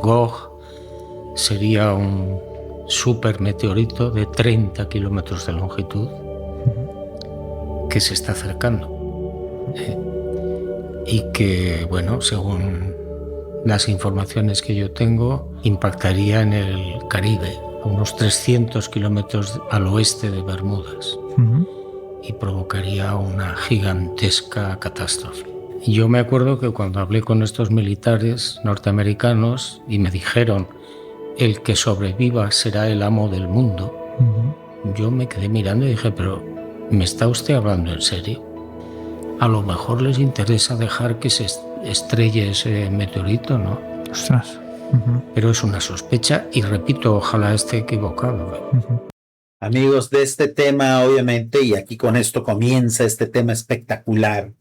Gog sería un supermeteorito de 30 kilómetros de longitud que se está acercando. Y que, bueno, según las informaciones que yo tengo, impactaría en el Caribe, a unos 300 kilómetros al oeste de Bermudas, y provocaría una gigantesca catástrofe. Y yo me acuerdo que cuando hablé con estos militares norteamericanos y me dijeron: el que sobreviva será el amo del mundo, yo me quedé mirando y dije: pero ¿me está usted hablando en serio? A lo mejor les interesa dejar que se estrelle ese meteorito, ¿no? Ostras. Pero es una sospecha y, repito, ojalá esté equivocado. Amigos, de este tema, obviamente, y aquí con esto comienza este tema espectacular,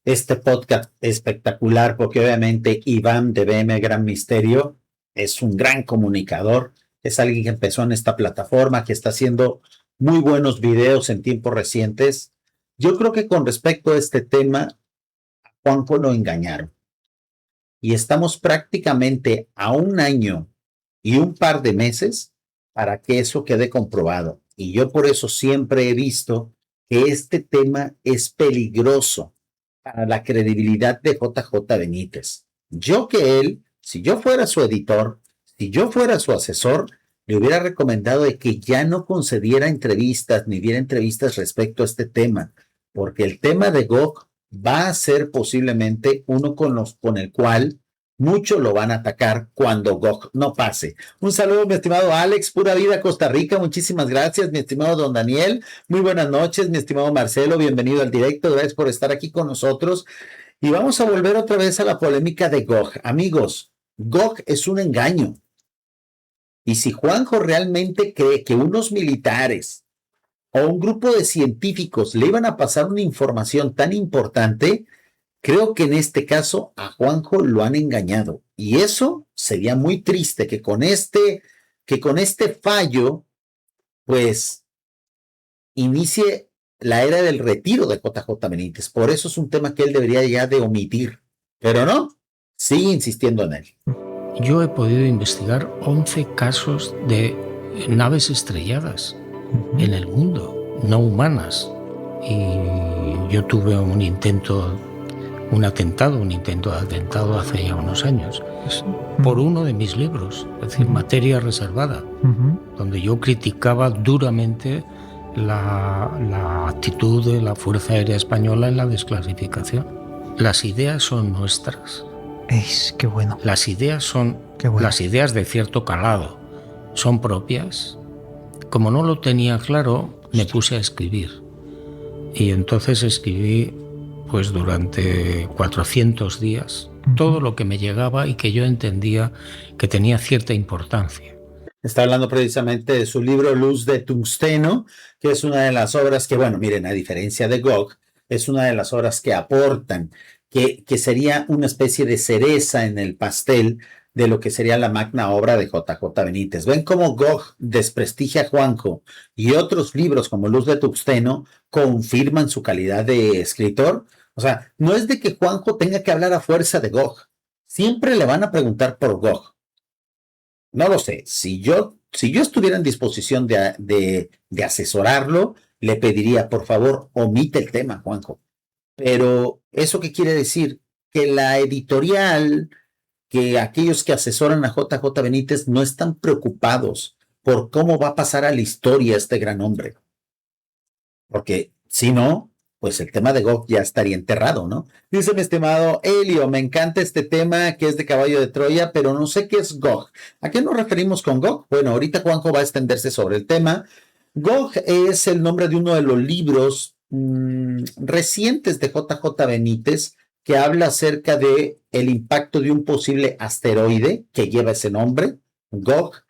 este podcast espectacular, porque obviamente Iván de BM Gran Misterio es un gran comunicador, es alguien que empezó en esta plataforma, que está haciendo muy buenos videos en tiempos recientes. Yo creo que con respecto a este tema, a Juanjo lo engañaron. Y estamos prácticamente a un año y un par de meses para que eso quede comprobado. Y yo por eso siempre he visto que este tema es peligroso para la credibilidad de JJ Benítez. Yo que él, si yo fuera su editor, si yo fuera su asesor, le hubiera recomendado de que ya no concediera entrevistas ni diera entrevistas respecto a este tema, porque el tema de Gog va a ser posiblemente uno con el cual muchos lo van a atacar cuando Gog no pase. Un saludo, mi estimado Alex, pura vida Costa Rica, muchísimas gracias, mi estimado don Daniel, muy buenas noches, mi estimado Marcelo, bienvenido al directo, gracias por estar aquí con nosotros. Y vamos a volver otra vez a la polémica de Gog. Amigos, Gog es un engaño. Y si Juanjo realmente cree que unos militares o un grupo de científicos le iban a pasar una información tan importante, creo que en este caso a Juanjo lo han engañado. Y eso sería muy triste, que con este fallo, pues, inicie la era del retiro de JJ Benítez. Por eso es un tema que él debería ya de omitir. Pero no, sigue insistiendo en él. Yo he podido investigar 11 casos de naves estrelladas en el mundo, no humanas. Y yo tuve un intento de atentado hace ya unos años, por uno de mis libros, es decir, Materia Reservada, donde yo criticaba duramente la actitud de la Fuerza Aérea Española en la desclasificación. Las ideas son nuestras. Qué bueno. Las ideas son las ideas de cierto calado, son propias. Como no lo tenía claro, me puse a escribir. Y entonces escribí, pues durante 400 días, todo lo que me llegaba y que yo entendía que tenía cierta importancia. Está hablando precisamente de su libro Luz de Tungsteno, que es una de las obras que, bueno, miren, a diferencia de Gog, es una de las obras que aportan, que sería una especie de cereza en el pastel de lo que sería la magna obra de JJ Benítez. ¿Ven cómo Gog desprestigia a Juanjo y otros libros como Luz de Tungsteno confirman su calidad de escritor? O sea, no es de que Juanjo tenga que hablar a fuerza de Gog. Siempre le van a preguntar por Gog. No lo sé. Si yo estuviera en disposición de asesorarlo, le pediría, por favor, omite el tema, Juanjo. Pero, ¿eso qué quiere decir? Que la editorial, que aquellos que asesoran a JJ Benítez no están preocupados por cómo va a pasar a la historia este gran hombre. Porque si no, pues el tema de Gog ya estaría enterrado, ¿no? Dice mi estimado Elio, me encanta este tema que es de Caballo de Troya, pero no sé qué es Gog. ¿A qué nos referimos con Gog? Bueno, ahorita Juanjo va a extenderse sobre el tema. Gog es el nombre de uno de los libros recientes de JJ Benítez, que habla acerca de el impacto de un posible asteroide que lleva ese nombre, Gog,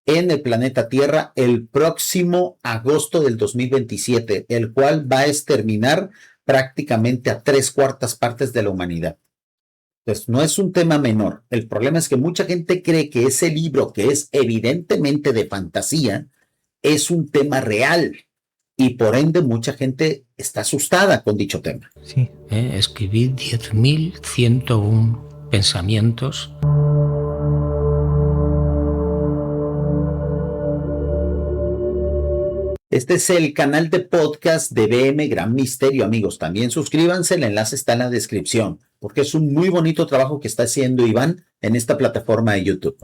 en el planeta Tierra el próximo agosto del 2027, el cual va a exterminar prácticamente a 3/4 partes de la humanidad. Entonces, no es un tema menor. El problema es que mucha gente cree que ese libro, que es evidentemente de fantasía, es un tema real. Y por ende, mucha gente está asustada con dicho tema. Sí. Escribí 10.101 pensamientos Este es el canal de podcast de BM Gran Misterio, amigos. También suscríbanse, el enlace está en la descripción, porque es un muy bonito trabajo que está haciendo Iván en esta plataforma de YouTube.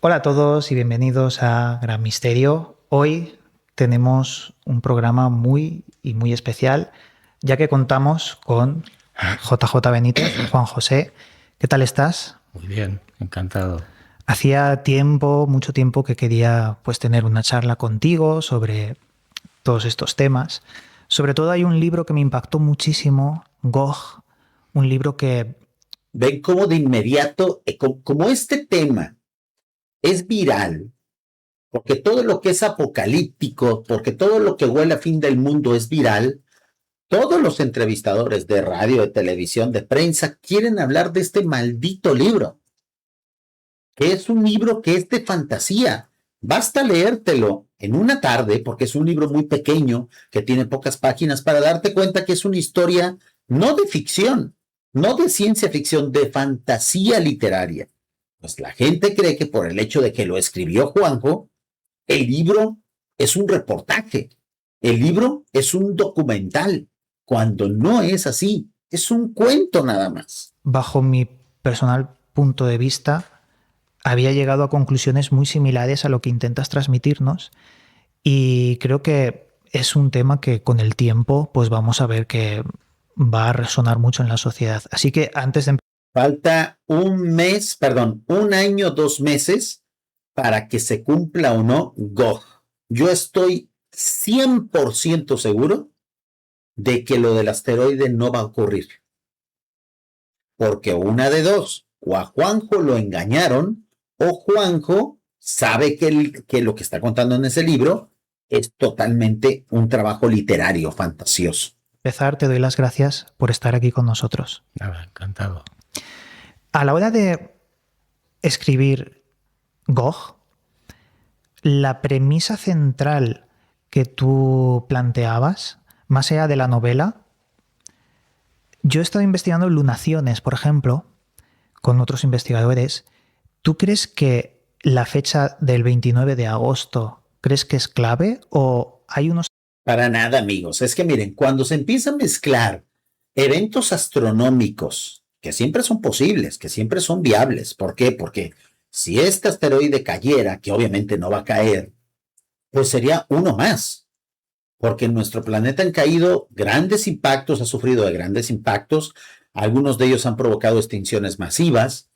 Hola a todos y bienvenidos a Gran Misterio. Hoy tenemos un programa muy especial, ya que contamos con JJ Benítez, Juan José. ¿Qué tal estás? Muy bien, encantado. Hacía tiempo, mucho tiempo, que quería tener una charla contigo sobre todos estos temas. Sobre todo hay un libro que me impactó muchísimo, Gog, un libro que... Ven cómo de inmediato, como este tema es viral, porque todo lo que es apocalíptico, porque todo lo que huele a fin del mundo es viral, todos los entrevistadores de radio, de televisión, de prensa quieren hablar de este maldito libro. Que es un libro que es de fantasía. Basta leértelo en una tarde, porque es un libro muy pequeño, que tiene pocas páginas, para darte cuenta que es una historia no de ficción, no de ciencia ficción, de fantasía literaria. Pues la gente cree que por el hecho de que lo escribió Juanjo, el libro es un reportaje, el libro es un documental, cuando no es así, es un cuento nada más. Bajo mi personal punto de vista, había llegado a conclusiones muy similares a lo que intentas transmitirnos, y creo que es un tema que con el tiempo vamos a ver que va a resonar mucho en la sociedad. Así que antes de... Falta un año, 2 meses para que se cumpla o no Gog. Yo estoy 100% seguro de que lo del asteroide no va a ocurrir. Porque una de dos, o a Juanjo lo engañaron, o Juanjo sabe que lo que está contando en ese libro es totalmente un trabajo literario fantasioso. Empezar, te doy las gracias por estar aquí con nosotros. Nada, encantado. A la hora de escribir Gog, la premisa central que tú planteabas, más allá de la novela, yo he estado investigando lunaciones, por ejemplo, con otros investigadores. ¿Tú crees que la fecha del 29 de agosto, crees que es clave o hay unos... Para nada, amigos. Es que miren, cuando se empieza a mezclar eventos astronómicos, que siempre son posibles, que siempre son viables. ¿Por qué? Porque si este asteroide cayera, que obviamente no va a caer, pues sería uno más. Porque en nuestro planeta han caído grandes impactos, ha sufrido de grandes impactos. Algunos de ellos han provocado extinciones masivas.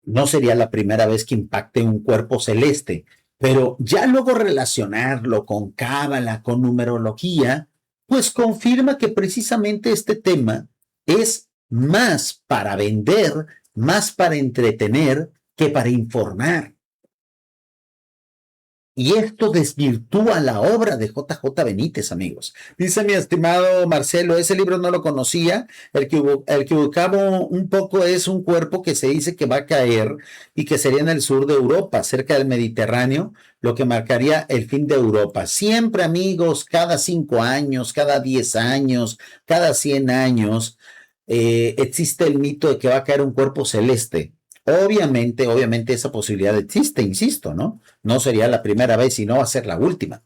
No sería la primera vez que impacte un cuerpo celeste, pero ya luego relacionarlo con cábala, con numerología, pues confirma que precisamente este tema es más para vender, más para entretener que para informar. Y esto desvirtúa la obra de JJ Benítez, amigos. Dice mi estimado Marcelo, ese libro no lo conocía, el que ubicaba un poco es un cuerpo que se dice que va a caer y que sería en el sur de Europa, cerca del Mediterráneo, lo que marcaría el fin de Europa. Siempre, amigos, cada 5 años, cada 10 años, cada 100 años, existe el mito de que va a caer un cuerpo celeste. Obviamente esa posibilidad existe, insisto, ¿no? No sería la primera vez y no va a ser la última.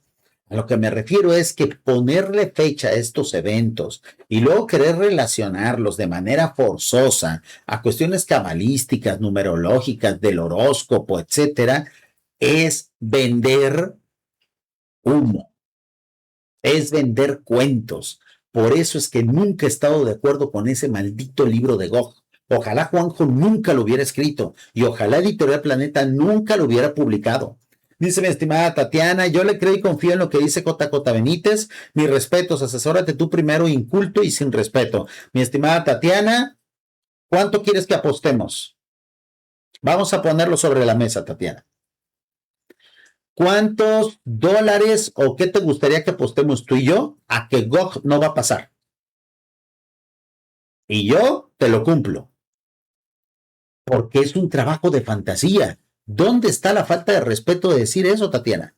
A lo que me refiero es que ponerle fecha a estos eventos y luego querer relacionarlos de manera forzosa a cuestiones cabalísticas, numerológicas, del horóscopo, etcétera, es vender humo, es vender cuentos. Por eso es que nunca he estado de acuerdo con ese maldito libro de Gog. Ojalá Juanjo nunca lo hubiera escrito y ojalá Editorial Planeta nunca lo hubiera publicado. Dice mi estimada Tatiana, yo le creo y confío en lo que dice JJ Benítez. Mis respetos, asesórate tú primero, inculto y sin respeto. Mi estimada Tatiana, ¿cuánto quieres que apostemos? Vamos a ponerlo sobre la mesa, Tatiana. ¿Cuántos dólares o qué te gustaría que apostemos tú y yo a que Gog no va a pasar? Y yo te lo cumplo. Porque es un trabajo de fantasía. ¿Dónde está la falta de respeto de decir eso, Tatiana?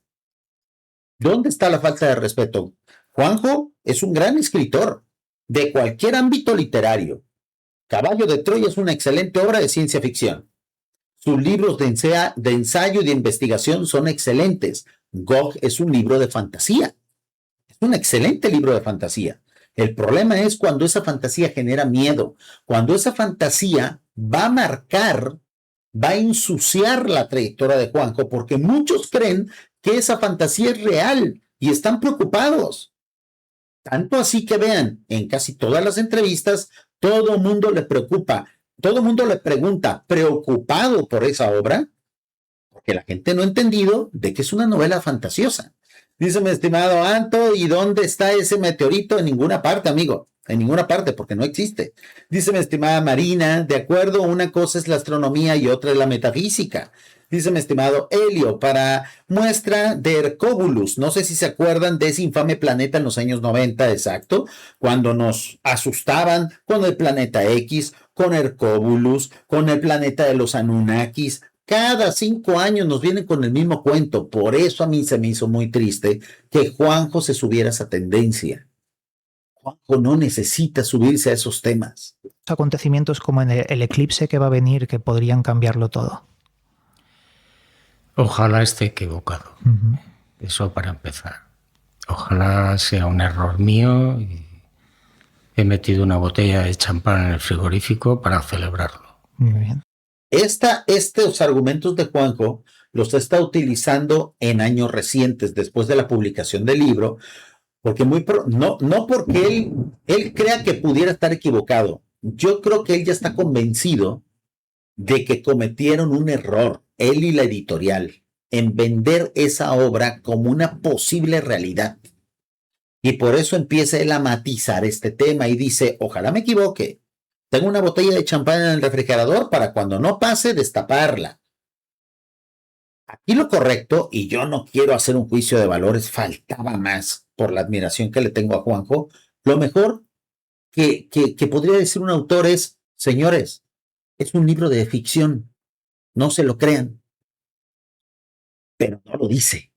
¿Dónde está la falta de respeto? Juanjo es un gran escritor de cualquier ámbito literario. Caballo de Troya es una excelente obra de ciencia ficción. Sus libros de ensayo y de investigación son excelentes. Gog es un libro de fantasía. Es un excelente libro de fantasía. El problema es cuando esa fantasía genera miedo, cuando esa fantasía va a marcar, va a ensuciar la trayectoria de Juanjo, porque muchos creen que esa fantasía es real y están preocupados. Tanto así que vean, en casi todas las entrevistas, todo el mundo le preocupa, todo el mundo le pregunta, preocupado por esa obra, porque la gente no ha entendido de que es una novela fantasiosa. Dice mi estimado Anto, ¿y dónde está ese meteorito? En ninguna parte, amigo, en ninguna parte, porque no existe. Dice mi estimada Marina, de acuerdo, una cosa es la astronomía y otra es la metafísica. Dice mi estimado Helio, para muestra de Hercóbulus, no sé si se acuerdan de ese infame planeta en los años 90, exacto, cuando nos asustaban con el planeta X, con Hercóbulus, con el planeta de los Anunnakis. Cada 5 años nos vienen con el mismo cuento. Por eso a mí se me hizo muy triste que Juanjo se subiera a esa tendencia. Juanjo no necesita subirse a esos temas. Acontecimientos como en el eclipse que va a venir que podrían cambiarlo todo. Ojalá esté equivocado. Eso para empezar. Ojalá sea un error mío y he metido una botella de champán en el frigorífico para celebrarlo. Muy bien. Estos argumentos de Juanjo los está utilizando en años recientes, después de la publicación del libro, porque no porque él crea que pudiera estar equivocado. Yo creo que él ya está convencido de que cometieron un error, él y la editorial, en vender esa obra como una posible realidad. Y por eso empieza él a matizar este tema y dice, ojalá me equivoque. Tengo una botella de champán en el refrigerador para cuando no pase, destaparla. Aquí lo correcto, y yo no quiero hacer un juicio de valores, faltaba más por la admiración que le tengo a Juanjo, lo mejor que podría decir un autor es, señores, es un libro de ficción, no se lo crean, pero no lo dice.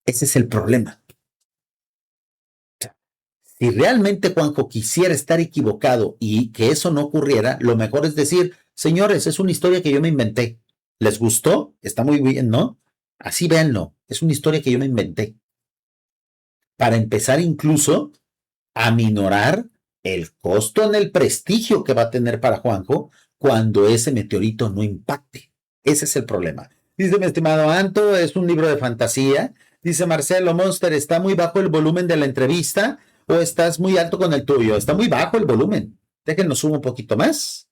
Ese es el problema. Si realmente Juanjo quisiera estar equivocado y que eso no ocurriera, lo mejor es decir, señores, es una historia que yo me inventé. ¿Les gustó? Está muy bien, ¿no? Así véanlo, es una historia que yo me inventé. Para empezar incluso a minorar el costo en el prestigio que va a tener para Juanjo cuando ese meteorito no impacte. Ese es el problema. Dice mi estimado Anto, es un libro de fantasía. Dice Marcelo Monster, ¿está muy bajo el volumen de la entrevista o estás muy alto con el tuyo? Está muy bajo el volumen. Déjennos subo un poquito más.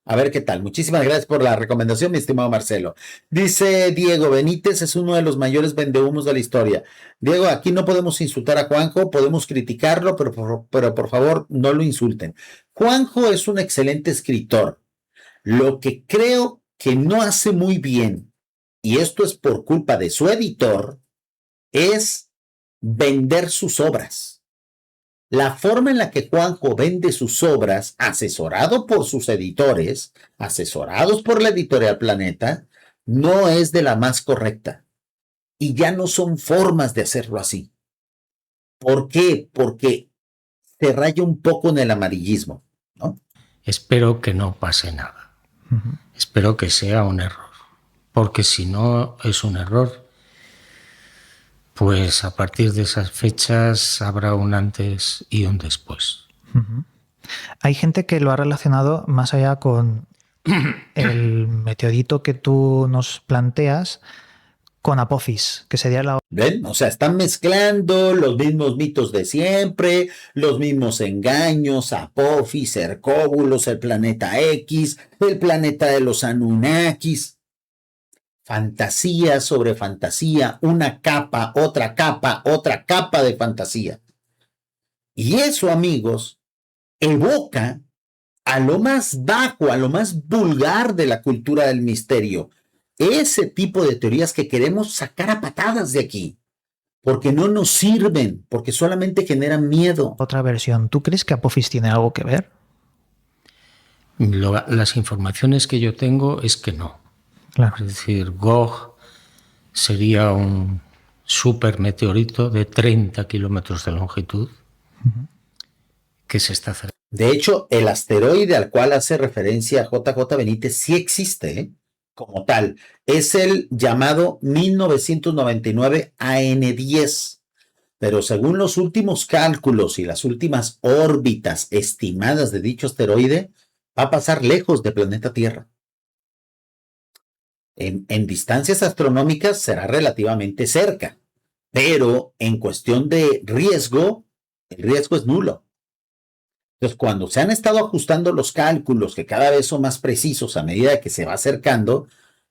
A ver qué tal. Muchísimas gracias por la recomendación, mi estimado Marcelo. Dice Diego, Benítez es uno de los mayores vendehumos de la historia. Diego, aquí no podemos insultar a Juanjo, podemos criticarlo, pero por favor no lo insulten. Juanjo es un excelente escritor. Lo que creo que no hace muy bien, y esto es por culpa de su editor, es vender sus obras. La forma en la que Juanjo vende sus obras, asesorado por sus editores, asesorados por la editorial Planeta, no es de la más correcta. Y ya no son formas de hacerlo así. ¿Por qué? Porque se raya un poco en el amarillismo, ¿no? Espero que no pase nada. Espero que sea un error. Porque si no es un error, pues a partir de esas fechas habrá un antes y un después. Hay gente que lo ha relacionado más allá con el meteorito que tú nos planteas con Apophis, que sería la... ¿Ven? O sea, están mezclando los mismos mitos de siempre, los mismos engaños, Apophis, Hercóbulos, el planeta X, el planeta de los Anunnakis. Fantasía sobre fantasía, una capa, otra capa de fantasía. Y eso, amigos, evoca a lo más bajo, a lo más vulgar de la cultura del misterio. Ese tipo de teorías que queremos sacar a patadas de aquí, porque no nos sirven, porque solamente generan miedo. Otra versión, ¿tú crees que Apophis tiene algo que ver? Las informaciones que yo tengo es que no. Claro. Es decir, Gog sería un supermeteorito de 30 kilómetros de longitud que se está acercando. De hecho, el asteroide al cual hace referencia JJ Benítez sí existe, ¿eh? como tal. Es el llamado 1999 AN10. Pero según los últimos cálculos y las últimas órbitas estimadas de dicho asteroide, va a pasar lejos del planeta Tierra. En distancias astronómicas será relativamente cerca, pero en cuestión de riesgo, el riesgo es nulo. Entonces, cuando se han estado ajustando los cálculos, que cada vez son más precisos a medida que se va acercando,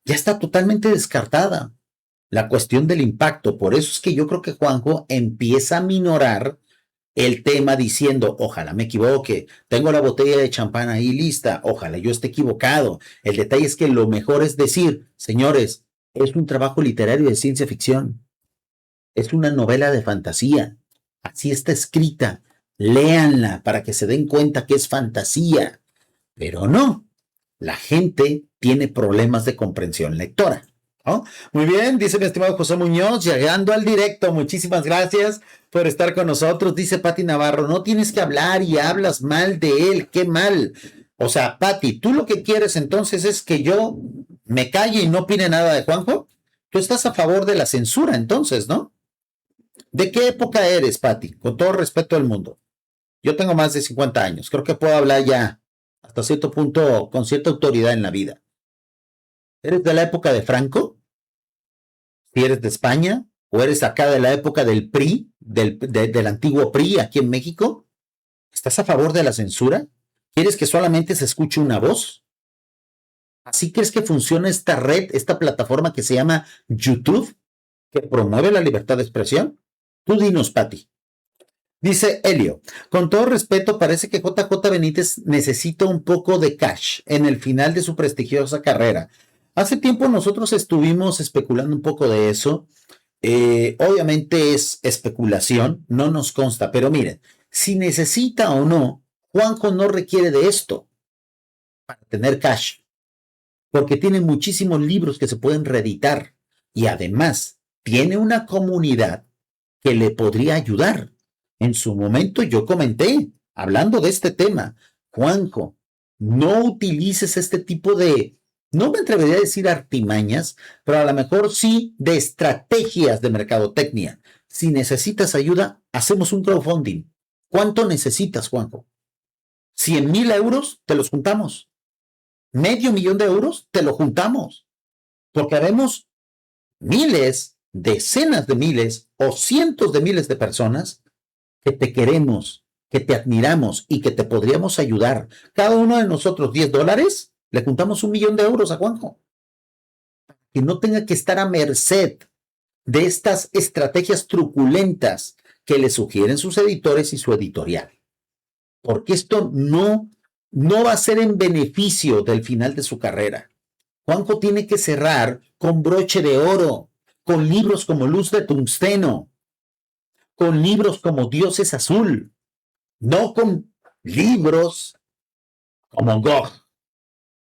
ya está totalmente descartada la cuestión del impacto. Por eso es que yo creo que Juanjo empieza a minorar el tema diciendo, ojalá me equivoque, tengo la botella de champán ahí lista, ojalá yo esté equivocado. El detalle es que lo mejor es decir, señores, es un trabajo literario de ciencia ficción, es una novela de fantasía, así está escrita, léanla para que se den cuenta que es fantasía, pero no, la gente tiene problemas de comprensión lectora. ¿No? Muy bien, dice mi estimado José Muñoz, llegando al directo, muchísimas gracias por estar con nosotros. Dice Pati Navarro, no tienes que hablar y hablas mal de él, qué mal. O sea, Pati, tú lo que quieres entonces es que yo me calle y no opine nada de Juanjo. Tú estás a favor de la censura entonces, ¿no? ¿De qué época eres, Pati? Con todo respeto del mundo. Yo tengo más de 50 años, creo que puedo hablar ya hasta cierto punto con cierta autoridad en la vida. ¿Eres de la época de Franco? Si eres de España, o eres acá de la época del PRI, del antiguo PRI aquí en México, ¿estás a favor de la censura? ¿Quieres que solamente se escuche una voz? ¿Así crees que funciona esta red, esta plataforma que se llama YouTube, que promueve la libertad de expresión? Tú dinos, Pati. Dice Helio, con todo respeto, parece que JJ Benítez necesita un poco de cash en el final de su prestigiosa carrera. Hace tiempo nosotros estuvimos especulando un poco de eso. Obviamente es especulación, no nos consta, pero miren, si necesita o no, Juanjo no requiere de esto para tener cash, porque tiene muchísimos libros que se pueden reeditar y además tiene una comunidad que le podría ayudar. En su momento yo comenté, hablando de este tema, Juanjo, no utilices este tipo de, no me atrevería a decir artimañas, pero a lo mejor sí de estrategias de mercadotecnia. Si necesitas ayuda, hacemos un crowdfunding. ¿Cuánto necesitas, Juanjo? 100,000 euros, te los juntamos. $500,000 de euros, te lo juntamos. Porque haremos miles, decenas de miles o cientos de miles de personas que te queremos, que te admiramos y que te podríamos ayudar. Cada uno de nosotros, $10, le juntamos 1,000,000 de euros a Juanjo. Que no tenga que estar a merced de estas estrategias truculentas que le sugieren sus editores y su editorial. Porque esto no va a ser en beneficio del final de su carrera. Juanjo tiene que cerrar con broche de oro, con libros como Luz de Tungsteno, con libros como Dios es Azul, no con libros como Gog,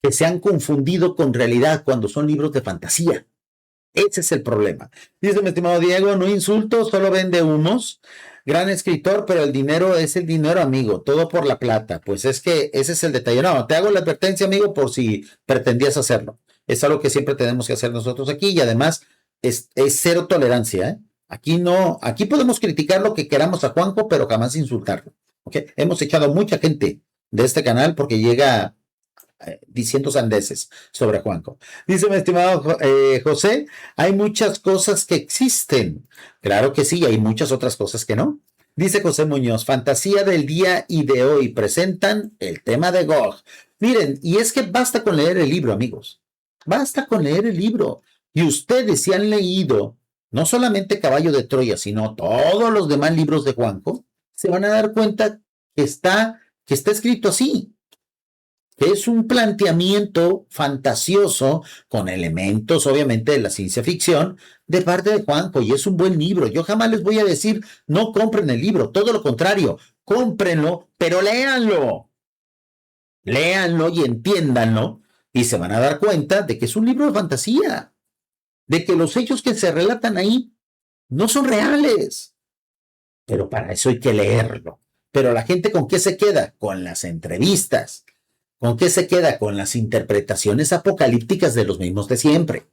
que se han confundido con realidad cuando son libros de fantasía. Ese es el problema. Dice mi estimado Diego, no insulto, solo vende humos. Gran escritor, pero el dinero es el dinero, amigo. Todo por la plata. Pues es que ese es el detalle. No, te hago la advertencia, amigo, por si pretendías hacerlo. Es algo que siempre tenemos que hacer nosotros aquí y además es cero tolerancia, ¿eh? Aquí podemos criticar lo que queramos a Juanjo, pero jamás insultarlo. ¿Okay? Hemos echado mucha gente de este canal porque llega diciendo sandeces sobre Juanjo. Dice mi estimado José, hay muchas cosas que existen. Claro que sí, hay muchas otras cosas que no. Dice José Muñoz, fantasía del día y de hoy, presentan el tema de Gog. Miren, y es que basta con leer el libro, amigos. Basta con leer el libro. Y ustedes si han leído no solamente Caballo de Troya, sino todos los demás libros de Juanjo, se van a dar cuenta que está escrito así, que es un planteamiento fantasioso con elementos, obviamente, de la ciencia ficción de parte de Juanjo, y es un buen libro. Yo jamás les voy a decir, no compren el libro, todo lo contrario, cómprenlo, pero léanlo. Léanlo y entiéndanlo, y se van a dar cuenta de que es un libro de fantasía, de que los hechos que se relatan ahí no son reales. Pero para eso hay que leerlo. Pero la gente, ¿con qué se queda? Con las entrevistas, ¿Con qué se queda? Con las interpretaciones apocalípticas de los mismos de siempre.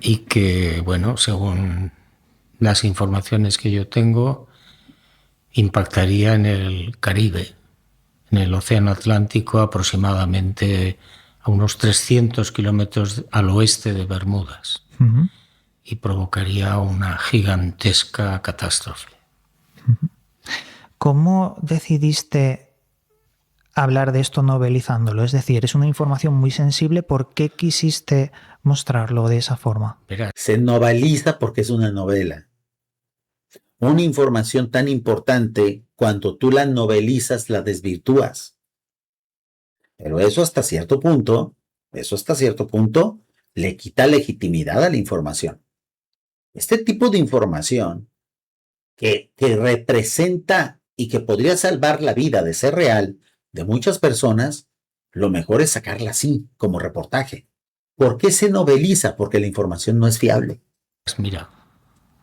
Y que, bueno, según las informaciones que yo tengo, impactaría en el Caribe, en el Océano Atlántico, aproximadamente a unos 300 kilómetros al oeste de Bermudas, y provocaría una gigantesca catástrofe. ¿Cómo decidiste hablar de esto novelizándolo? Es decir, es una información muy sensible. ¿Por qué quisiste mostrarlo de esa forma? Se noveliza porque es una novela. Una información tan importante, cuando tú la novelizas, la desvirtúas. Pero eso hasta cierto punto, le quita legitimidad a la información. Este tipo de información que representa y que podría salvar la vida de ser real de muchas personas, lo mejor es sacarla así, como reportaje. ¿Por qué se noveliza? Porque la información no es fiable. Pues mira,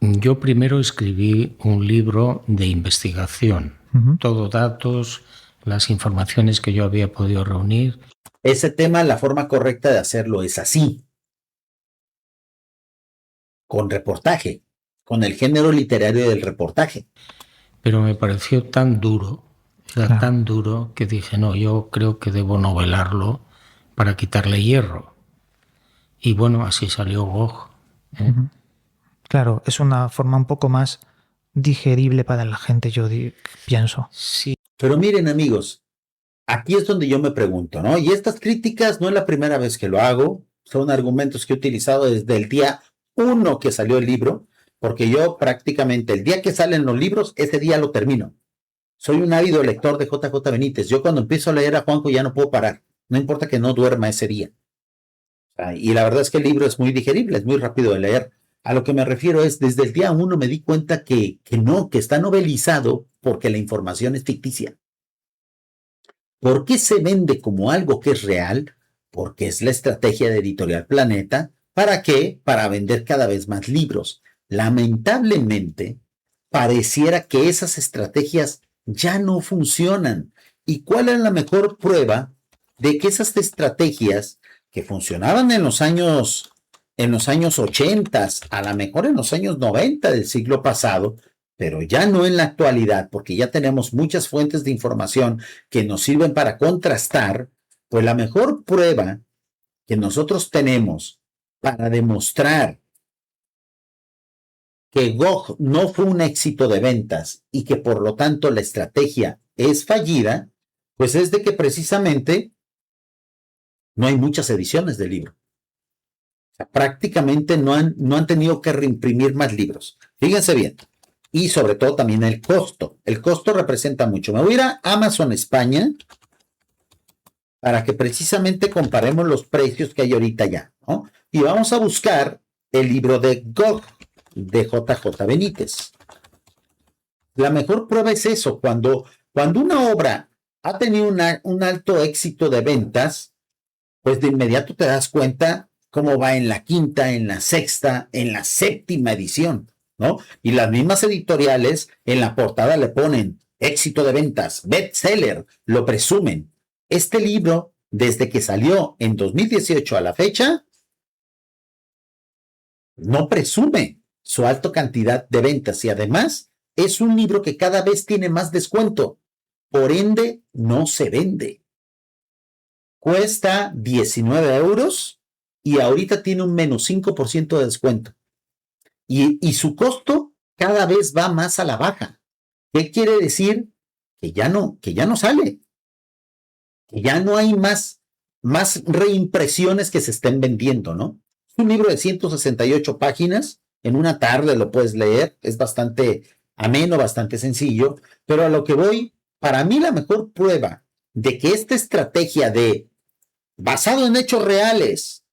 yo primero escribí un libro de investigación, todo datos, las informaciones que yo había podido reunir. Ese tema, la forma correcta de hacerlo es así, con reportaje, con el género literario del reportaje. Pero me pareció tan duro, tan duro, que dije, no, yo creo que debo novelarlo para quitarle hierro. Y bueno, así salió Gog. Claro, es una forma un poco más digerible para la gente, yo pienso. Sí. Pero miren, amigos, aquí es donde yo me pregunto, ¿no? Y estas críticas no es la primera vez que lo hago, son argumentos que he utilizado desde el día 1 que salió el libro, porque yo prácticamente el día que salen los libros, ese día lo termino. Soy un ávido lector de JJ Benítez. Yo cuando empiezo a leer a Juanjo ya no puedo parar, no importa que no duerma ese día. Y la verdad es que el libro es muy digerible, es muy rápido de leer. A lo que me refiero es, desde el día 1 me di cuenta que está novelizado porque la información es ficticia. ¿Por qué se vende como algo que es real? Porque es la estrategia de Editorial Planeta. ¿Para qué? Para vender cada vez más libros. Lamentablemente, pareciera que esas estrategias ya no funcionan. ¿Y cuál es la mejor prueba de que esas estrategias que funcionaban en los años 80, a lo mejor en los años 90 del siglo pasado, pero ya no en la actualidad, porque ya tenemos muchas fuentes de información que nos sirven para contrastar? Pues la mejor prueba que nosotros tenemos para demostrar que Gog no fue un éxito de ventas y que por lo tanto la estrategia es fallida, pues es de que precisamente no hay muchas ediciones del libro. O sea, prácticamente no han tenido que reimprimir más libros. Fíjense bien. Y sobre todo también el costo. El costo representa mucho. Me voy a ir a Amazon España para que precisamente comparemos los precios que hay ahorita ya, ¿no? Y vamos a buscar el libro de Gog, de JJ Benítez. La mejor prueba es eso, cuando una obra ha tenido un alto éxito de ventas, pues de inmediato te das cuenta cómo va en la quinta, en la sexta, en la séptima edición, ¿no? Y las mismas editoriales en la portada le ponen éxito de ventas, bestseller, lo presumen. Este libro, desde que salió en 2018 a la fecha, no presume su alta cantidad de ventas y además es un libro que cada vez tiene más descuento. Por ende, no se vende. Cuesta 19 euros y ahorita tiene un menos 5% de descuento. Y su costo cada vez va más a la baja. ¿Qué quiere decir? Que ya no sale. Que ya no hay más reimpresiones que se estén vendiendo, ¿no? Es un libro de 168 páginas. En una tarde lo puedes leer. Es bastante ameno, bastante sencillo. Pero a lo que voy, para mí la mejor prueba de que esta estrategia de basado en hechos reales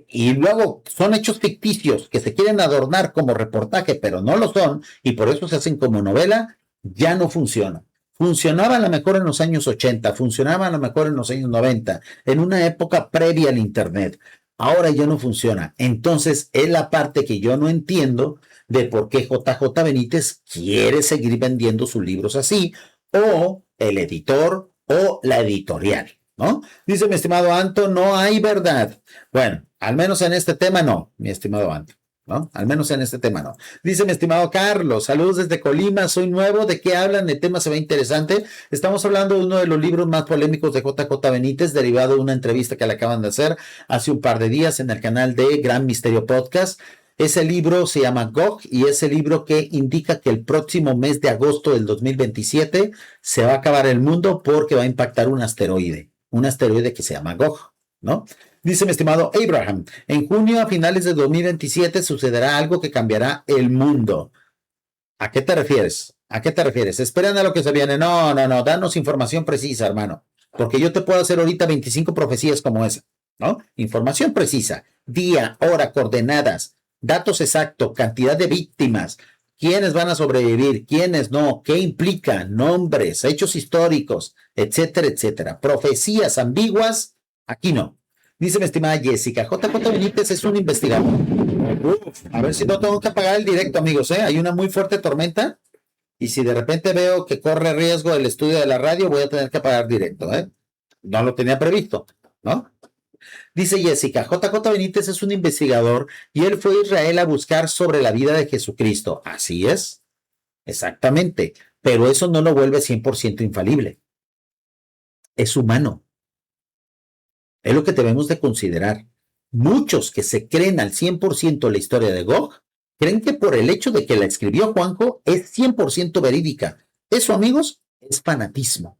y luego son hechos ficticios que se quieren adornar como reportaje, pero no lo son, y por eso se hacen como novela, ya no funciona. Funcionaba a lo mejor en los años 80, funcionaba a lo mejor en los años 90, en una época previa al Internet. Ahora ya no funciona. Entonces es la parte que yo no entiendo de por qué JJ Benítez quiere seguir vendiendo sus libros así, o el editor o la editorial, ¿no? Dice mi estimado Anto, no hay verdad. Bueno, al menos en este tema no, mi estimado Anto, ¿no? Al menos en este tema no. Dice mi estimado Carlos, saludos desde Colima, soy nuevo, ¿de qué hablan? El tema se ve interesante. Estamos hablando de uno de los libros más polémicos de JJ Benítez, derivado de una entrevista que le acaban de hacer hace un par de días en el canal de Gran Misterio Podcast. Ese libro se llama Gog y es el libro que indica que el próximo mes de agosto del 2027 se va a acabar el mundo porque va a impactar un asteroide que se llama Gog, ¿no? Dice mi estimado Abraham, en junio a finales de 2027 sucederá algo que cambiará el mundo. ¿A qué te refieres? ¿A qué te refieres? ¿Esperan a lo que se viene? No, danos información precisa, hermano, porque yo te puedo hacer ahorita 25 profecías como esa, ¿no? Información precisa, día, hora, coordenadas, datos exactos, cantidad de víctimas, quiénes van a sobrevivir, quiénes no, qué implica, nombres, hechos históricos, etcétera, etcétera. Profecías ambiguas, aquí no. Dice mi estimada Jessica, JJ Benítez es un investigador. A ver si no tengo que apagar el directo, amigos, ¿eh? Hay una muy fuerte tormenta y si de repente veo que corre riesgo el estudio de la radio, voy a tener que apagar directo, ¿eh? No lo tenía previsto, ¿no? Dice Jessica, JJ Benítez es un investigador y él fue a Israel a buscar sobre la vida de Jesucristo. Así es, exactamente, pero eso no lo vuelve 100% infalible. Es humano. Es lo que debemos de considerar. Muchos que se creen al 100% la historia de Gog, creen que por el hecho de que la escribió Juanjo es 100% verídica. Eso, amigos, es fanatismo.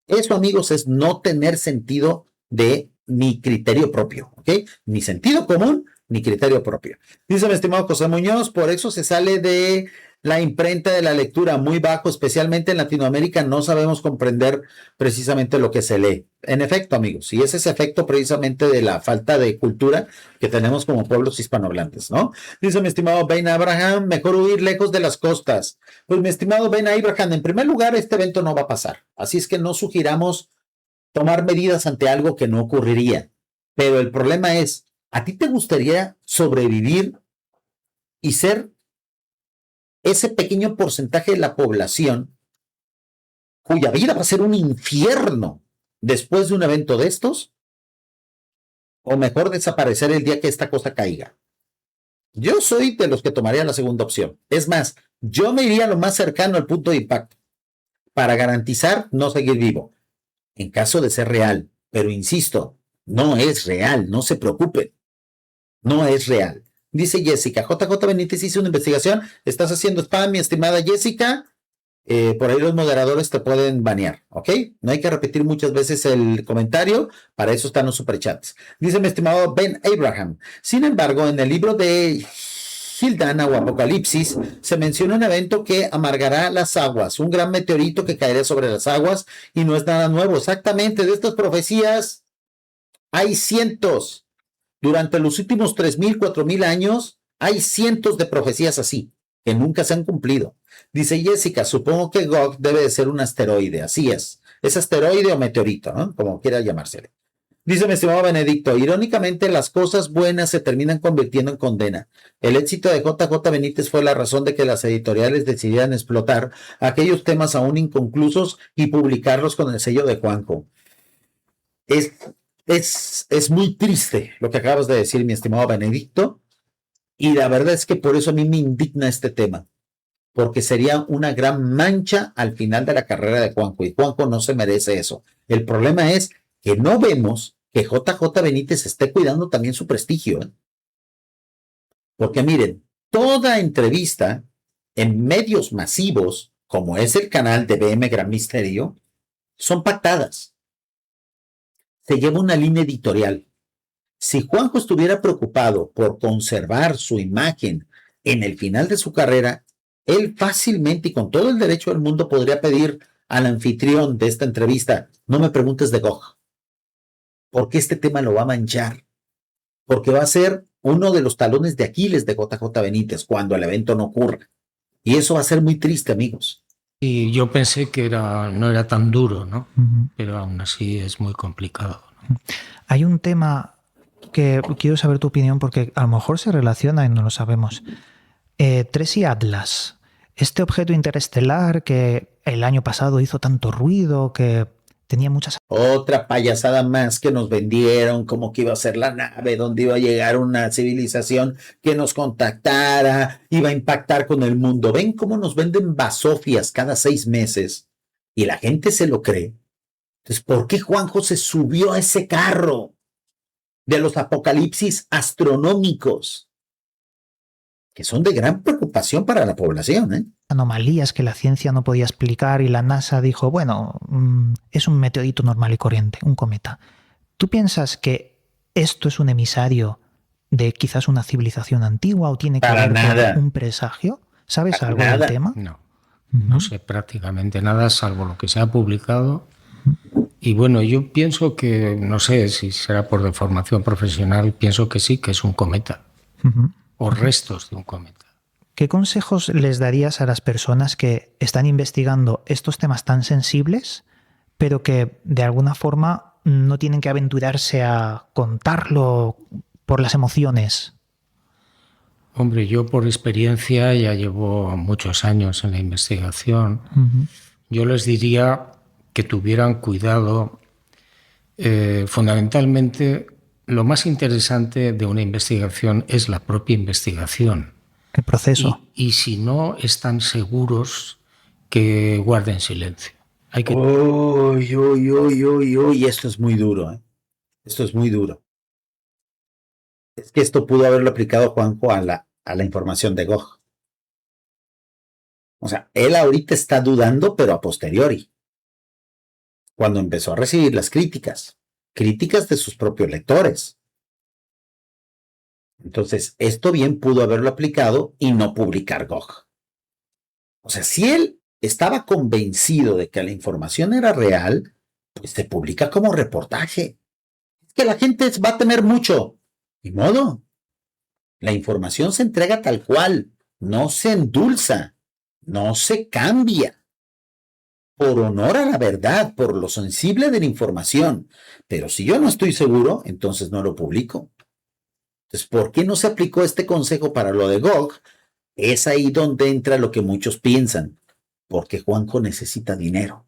Eso, amigos, es no tener sentido de ni criterio propio, ¿ok? Ni sentido común, ni criterio propio. Dice mi estimado José Muñoz, por eso se sale de la imprenta de la lectura muy bajo, especialmente en Latinoamérica, no sabemos comprender precisamente lo que se lee. En efecto, amigos, y es ese efecto precisamente de la falta de cultura que tenemos como pueblos hispanohablantes, ¿no? Dice mi estimado Ben Abraham, mejor huir lejos de las costas. Pues mi estimado Ben Abraham, en primer lugar, este evento no va a pasar, así es que no sugiramos tomar medidas ante algo que no ocurriría. Pero el problema es, ¿a ti te gustaría sobrevivir y ser ese pequeño porcentaje de la población cuya vida va a ser un infierno después de un evento de estos? ¿O mejor desaparecer el día que esta cosa caiga? Yo soy de los que tomaría la segunda opción. Es más, yo me iría lo más cercano al punto de impacto para garantizar no seguir vivo. En caso de ser real, pero insisto, no es real, no se preocupen, no es real. Dice Jessica, JJ Benítez hizo una investigación, estás haciendo spam, mi estimada Jessica, por ahí los moderadores te pueden banear, ¿ok? No hay que repetir muchas veces el comentario, para eso están los superchats. Dice mi estimado Ben Abraham, sin embargo, en el libro de Hildana o Apocalipsis, se menciona un evento que amargará las aguas, un gran meteorito que caerá sobre las aguas y no es nada nuevo. Exactamente, de estas profecías hay cientos. Durante los últimos 3,000, 4,000 años hay cientos de profecías así, que nunca se han cumplido. Dice Jessica, supongo que Gog debe de ser un asteroide, así es asteroide o meteorito, ¿no? Como quiera llamársele. Dice mi estimado Benedicto, irónicamente las cosas buenas se terminan convirtiendo en condena. El éxito de JJ Benítez fue la razón de que las editoriales decidieran explotar aquellos temas aún inconclusos y publicarlos con el sello de Juanjo. Es muy triste lo que acabas de decir, mi estimado Benedicto, y la verdad es que por eso a mí me indigna este tema, porque sería una gran mancha al final de la carrera de Juanjo, y Juanjo no se merece eso. El problema es que no vemos que JJ Benítez esté cuidando también su prestigio, ¿eh? Porque miren, toda entrevista en medios masivos, como es el canal de BM Gran Misterio, son pactadas. Se lleva una línea editorial. Si Juanjo estuviera preocupado por conservar su imagen en el final de su carrera, él fácilmente y con todo el derecho del mundo podría pedir al anfitrión de esta entrevista, no me preguntes de Gog, porque este tema lo va a manchar, porque va a ser uno de los talones de Aquiles de JJ Benítez cuando el evento no ocurra. Y eso va a ser muy triste, amigos. Y yo pensé que no era tan duro, ¿no? Pero aún así es muy complicado, ¿no? Hay un tema que quiero saber tu opinión porque a lo mejor se relaciona y no lo sabemos. Tracy Atlas, este objeto interestelar que el año pasado hizo tanto ruido, que tenía muchas... Otra payasada más que nos vendieron, como que iba a ser la nave donde iba a llegar una civilización que nos contactara, iba a impactar con el mundo. ¿Ven cómo nos venden basofias cada 6 meses? Y la gente se lo cree. Entonces, ¿por qué Juanjo se subió a ese carro de los apocalipsis astronómicos, que son de gran preocupación para la población, ¿eh? Anomalías que la ciencia no podía explicar y la NASA dijo, bueno, es un meteorito normal y corriente, un cometa. ¿Tú piensas que esto es un emisario de quizás una civilización antigua o tiene que Para ver nada. con un presagio? ¿Sabes Para algo nada. del tema? No sé prácticamente nada, salvo lo que se ha publicado. Y bueno, yo pienso que, no sé si será por deformación profesional, pienso que sí, que es un cometa o restos de un cometa. ¿Qué consejos les darías a las personas que están investigando estos temas tan sensibles, pero que de alguna forma no tienen que aventurarse a contarlo por las emociones? Hombre, yo por experiencia ya llevo muchos años en la investigación. Yo les diría que tuvieran cuidado. Fundamentalmente, lo más interesante de una investigación es la propia investigación. El proceso. Y si no están seguros, que guarden silencio. Hay que... Uy, esto es muy duro, ¿eh? Esto es muy duro. Es que esto pudo haberlo aplicado Juanjo a la información de Gog. O sea, él ahorita está dudando, pero a posteriori. Cuando empezó a recibir las críticas de sus propios lectores. Entonces, esto bien pudo haberlo aplicado y no publicar Gog. O sea, si él estaba convencido de que la información era real, pues se publica como reportaje. Es que la gente va a temer mucho. Ni modo. La información se entrega tal cual, no se endulza, no se cambia. Por honor a la verdad, por lo sensible de la información. Pero si yo no estoy seguro, entonces no lo publico. Entonces, ¿por qué no se aplicó este consejo para lo de Gog? Es ahí donde entra lo que muchos piensan. Porque Juanjo necesita dinero.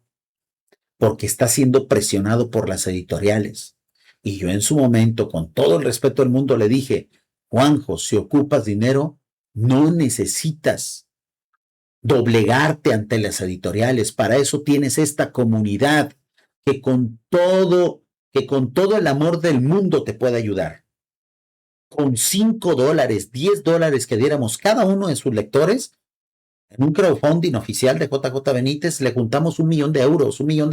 Porque está siendo presionado por las editoriales. Y yo en su momento, con todo el respeto del mundo, le dije, Juanjo, si ocupas dinero, no necesitas doblegarte ante las editoriales. Para eso tienes esta comunidad que con todo el amor del mundo te puede ayudar. Con $5, $10 que diéramos cada uno de sus lectores, en un crowdfunding oficial de JJ Benítez, le juntamos €1 millón, $1 millón,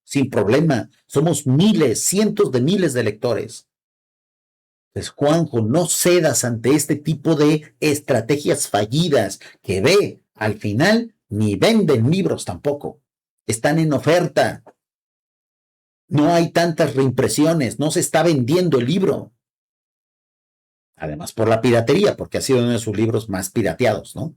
sin problema. Somos miles, cientos de miles de lectores. Pues Juanjo, no cedas ante este tipo de estrategias fallidas que ve, al final ni venden libros tampoco. Están en oferta. No hay tantas reimpresiones, no se está vendiendo el libro. Además por la piratería, porque ha sido uno de sus libros más pirateados, ¿no?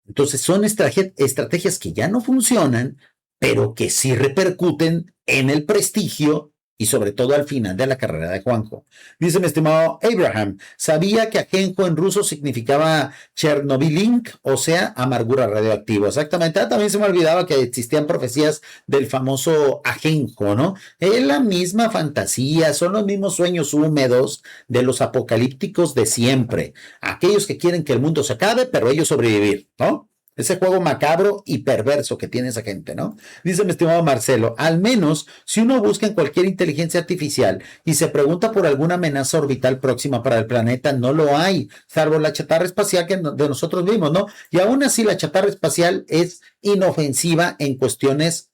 Entonces son estrategias que ya no funcionan, pero que sí repercuten en el prestigio y sobre todo al final de la carrera de Juanjo. Dice mi estimado Abraham, ¿sabía que ajenjo en ruso significaba Chernobylink? O sea, amargura radioactiva. Exactamente. También se me olvidaba que existían profecías del famoso ajenjo, ¿no? Es la misma fantasía, son los mismos sueños húmedos de los apocalípticos de siempre. Aquellos que quieren que el mundo se acabe, pero ellos sobrevivir, ¿no? Ese juego macabro y perverso que tiene esa gente, ¿no? Dice mi estimado Marcelo, al menos si uno busca en cualquier inteligencia artificial y se pregunta por alguna amenaza orbital próxima para el planeta, no lo hay, salvo la chatarra espacial que de nosotros vimos, ¿no? Y aún así la chatarra espacial es inofensiva en cuestiones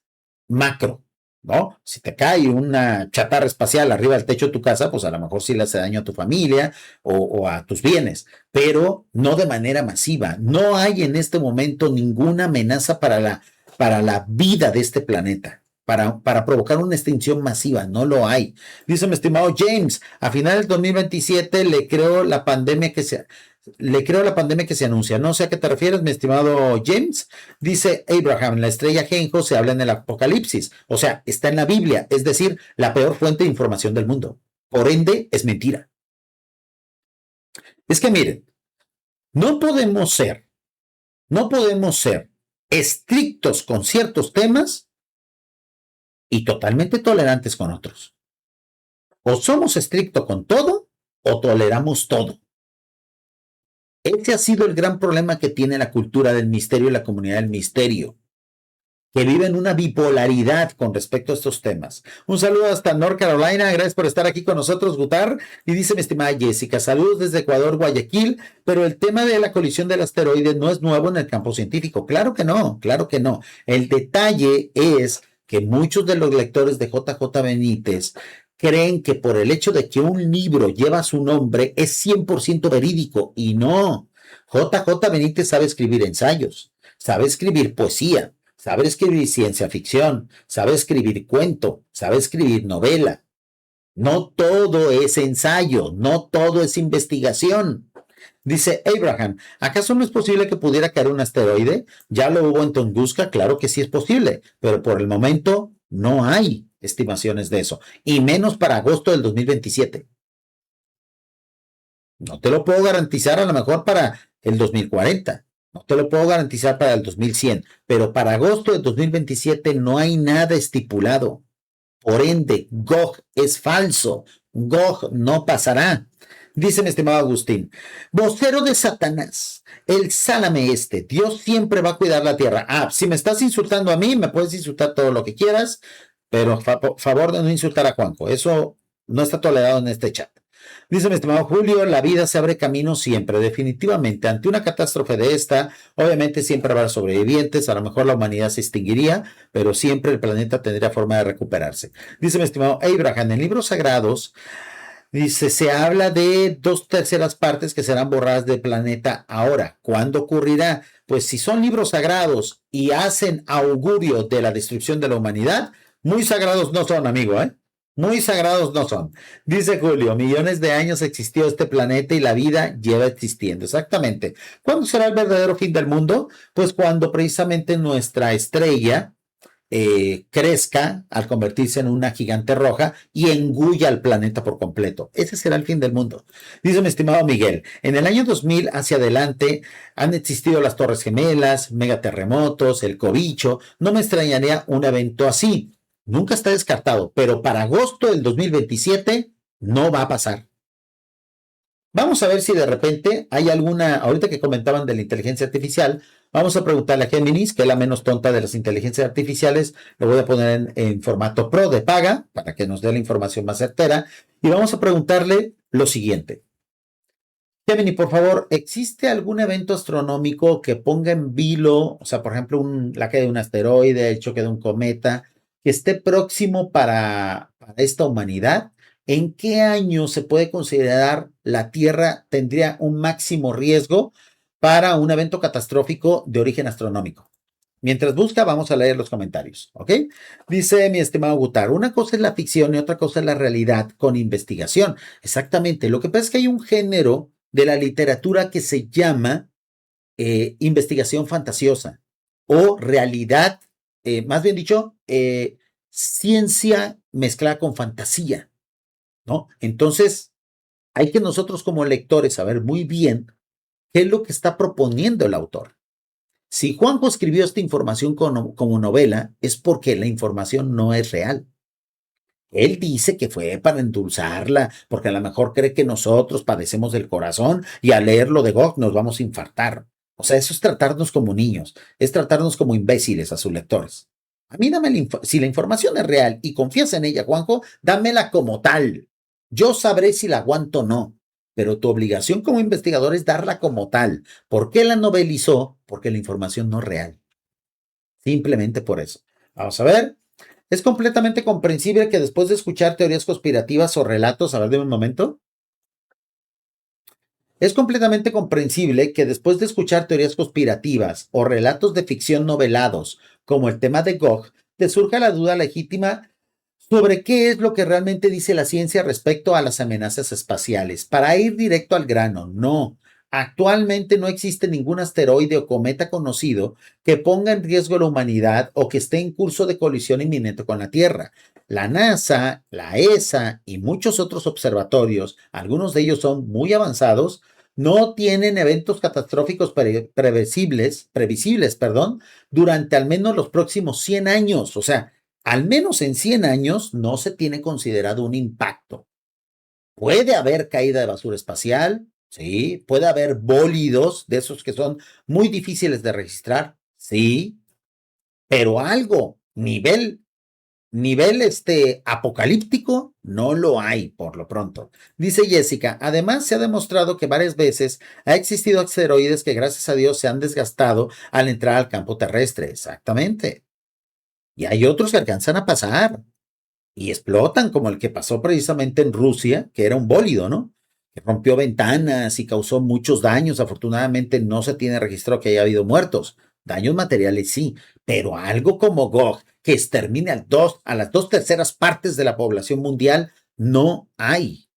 macro, ¿no? Si te cae una chatarra espacial arriba del techo de tu casa, pues a lo mejor sí le hace daño a tu familia o a tus bienes, pero no de manera masiva. No hay en este momento ninguna amenaza para la vida de este planeta. Para provocar una extinción masiva, no lo hay. Dice mi estimado James, a finales del 2027 le creo la pandemia que se anuncia. No sé a qué te refieres, mi estimado James. Dice Abraham, la estrella Genjo se habla en el Apocalipsis. O sea, está en la Biblia, es decir, la peor fuente de información del mundo. Por ende, es mentira. Es que miren, no podemos ser estrictos con ciertos temas y totalmente tolerantes con otros. O somos estrictos con todo o toleramos todo. Ese ha sido el gran problema que tiene la cultura del misterio y la comunidad del misterio, que vive en una bipolaridad con respecto a estos temas. Un saludo hasta North Carolina, gracias por estar aquí con nosotros, Gutar. Y dice mi estimada Jessica, saludos desde Ecuador, Guayaquil, pero el tema de la colisión del asteroide no es nuevo en el campo científico. Claro que no, claro que no. El detalle es que muchos de los lectores de JJ Benítez creen que por el hecho de que un libro lleva su nombre es 100% verídico, y no. JJ Benítez sabe escribir ensayos, sabe escribir poesía, sabe escribir ciencia ficción, sabe escribir cuento, sabe escribir novela. No todo es ensayo, no todo es investigación. Dice Abraham, ¿acaso no es posible que pudiera caer un asteroide? Ya lo hubo en Tunguska, claro que sí es posible, pero por el momento no hay estimaciones de eso, y menos para agosto del 2027. No te lo puedo garantizar a lo mejor para el 2040. No te lo puedo garantizar para el 2100, pero para agosto del 2027 no hay nada estipulado. Por ende, Gog es falso. Gog no pasará. Dice mi estimado Agustín, vocero de Satanás, el Sálame Dios siempre va a cuidar la tierra. Si me estás insultando a mí, me puedes insultar todo lo que quieras, pero favor de no insultar a Juanjo. Eso no está tolerado en este chat. Dice mi estimado Julio, la vida se abre camino siempre, definitivamente. Ante una catástrofe de esta, obviamente siempre habrá sobrevivientes, a lo mejor la humanidad se extinguiría, pero siempre el planeta tendría forma de recuperarse. Dice mi estimado Abraham, en libros sagrados, dice, se habla de 2/3 partes que serán borradas del planeta ahora. ¿Cuándo ocurrirá? Pues si son libros sagrados y hacen augurio de la destrucción de la humanidad, muy sagrados no son, amigo, ¿eh? Muy sagrados no son. Dice Julio, millones de años existió este planeta y la vida lleva existiendo. Exactamente. ¿Cuándo será el verdadero fin del mundo? Pues cuando precisamente nuestra estrella crezca al convertirse en una gigante roja y engulla al planeta por completo. Ese será el fin del mundo. Dice mi estimado Miguel, en el año 2000 hacia adelante han existido las Torres Gemelas, megaterremotos, el cobicho. No me extrañaría un evento así. Nunca está descartado, pero para agosto del 2027 no va a pasar. Vamos a ver si de repente hay alguna, ahorita que comentaban de la inteligencia artificial, vamos a preguntarle a Géminis, que es la menos tonta de las inteligencias artificiales, lo voy a poner en formato pro de paga, para que nos dé la información más certera, y vamos a preguntarle lo siguiente. Gemini, por favor, ¿existe algún evento astronómico que ponga en vilo, o sea, por ejemplo, la caída de un asteroide, el choque de un cometa, que esté próximo para esta humanidad? ¿En qué año se puede considerar la Tierra tendría un máximo riesgo para un evento catastrófico de origen astronómico? Mientras busca, vamos a leer los comentarios, ¿ok? Dice mi estimado Gutar, una cosa es la ficción y otra cosa es la realidad con investigación. Exactamente, lo que pasa es que hay un género de la literatura que se llama investigación fantasiosa o realidad, más bien dicho, ciencia mezclada con fantasía, ¿no? Entonces, hay que nosotros como lectores saber muy bien qué es lo que está proponiendo el autor. Si Juanjo escribió esta información como novela, es porque la información no es real. Él dice que fue para endulzarla, porque a lo mejor cree que nosotros padecemos del corazón y al leerlo de Gog nos vamos a infartar. O sea, eso es tratarnos como niños, es tratarnos como imbéciles a sus lectores. A mí si la información es real y confías en ella, Juanjo, dámela como tal. Yo sabré si la aguanto o no, pero tu obligación como investigador es darla como tal. ¿Por qué la novelizó? Porque la información no es real. Simplemente por eso. Vamos a ver. Es completamente comprensible que después de escuchar teorías conspirativas o relatos, a ver, de un momento. Es completamente comprensible que después de escuchar teorías conspirativas o relatos de ficción novelados, como el tema de Gog, te surja la duda legítima sobre qué es lo que realmente dice la ciencia respecto a las amenazas espaciales. Para ir directo al grano, no. Actualmente no existe ningún asteroide o cometa conocido que ponga en riesgo la humanidad o que esté en curso de colisión inminente con la Tierra. La NASA, la ESA y muchos otros observatorios, algunos de ellos son muy avanzados, no tienen eventos catastróficos previsibles, durante al menos los próximos 100 años. O sea, al menos en 100 años no se tiene considerado un impacto. Puede haber caída de basura espacial, sí, puede haber bólidos de esos que son muy difíciles de registrar, sí, pero algo, nivel apocalíptico, no lo hay por lo pronto. Dice Jessica, además se ha demostrado que varias veces ha existido asteroides que gracias a Dios se han desgastado al entrar al campo terrestre. Exactamente. Y hay otros que alcanzan a pasar y explotan, como el que pasó precisamente en Rusia, que era un bólido, ¿no? Que rompió ventanas y causó muchos daños. Afortunadamente no se tiene registrado que haya habido muertos. Daños materiales sí, pero algo como Gog, que extermine a las 2/3 de la población mundial, no hay.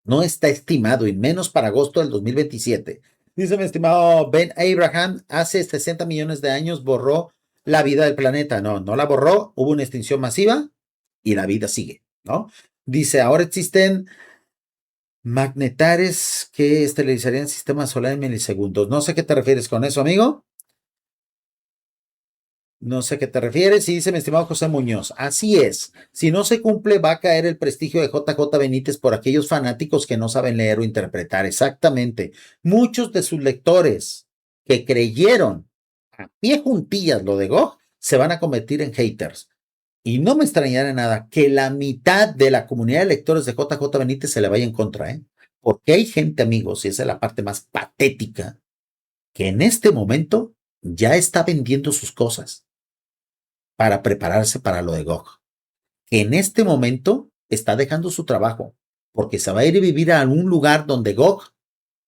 No está estimado, y menos para agosto del 2027. Dice mi estimado Ben Abraham, hace 60 millones de años borró la vida del planeta. No, no la borró, hubo una extinción masiva y la vida sigue, ¿no? Dice, ahora existen magnetares que esterilizarían el sistema solar en milisegundos. No sé qué te refieres con eso, amigo. No sé qué te refieres. Y dice mi estimado José Muñoz, así es. Si no se cumple, va a caer el prestigio de JJ Benítez por aquellos fanáticos que no saben leer o interpretar. Exactamente. Muchos de sus lectores que creyeron a pie juntillas lo de Gog se van a convertir en haters. Y no me extrañará nada que la mitad de la comunidad de lectores de JJ Benítez se le vaya en contra, ¿eh? Porque hay gente, amigos, y esa es la parte más patética, que en este momento ya está vendiendo sus cosas para prepararse para lo de Gog. Que en este momento está dejando su trabajo porque se va a ir a vivir a un lugar donde Gog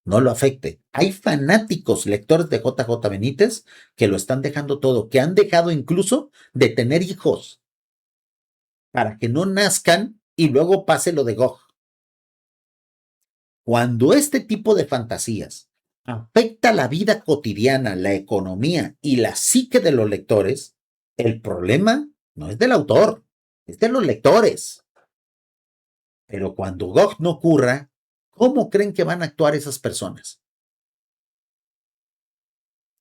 no lo afecte. Hay fanáticos lectores de JJ Benítez que lo están dejando todo, que han dejado incluso de tener hijos para que no nazcan y luego pase lo de Gog. Cuando este tipo de fantasías afecta la vida cotidiana, la economía y la psique de los lectores, el problema no es del autor, es de los lectores. Pero cuando Gog no ocurra, ¿cómo creen que van a actuar esas personas?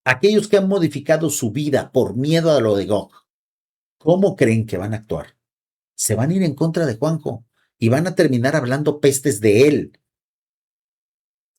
Aquellos que han modificado su vida por miedo a lo de Gog, ¿cómo creen que van a actuar? Se van a ir en contra de Juanjo y van a terminar hablando pestes de él.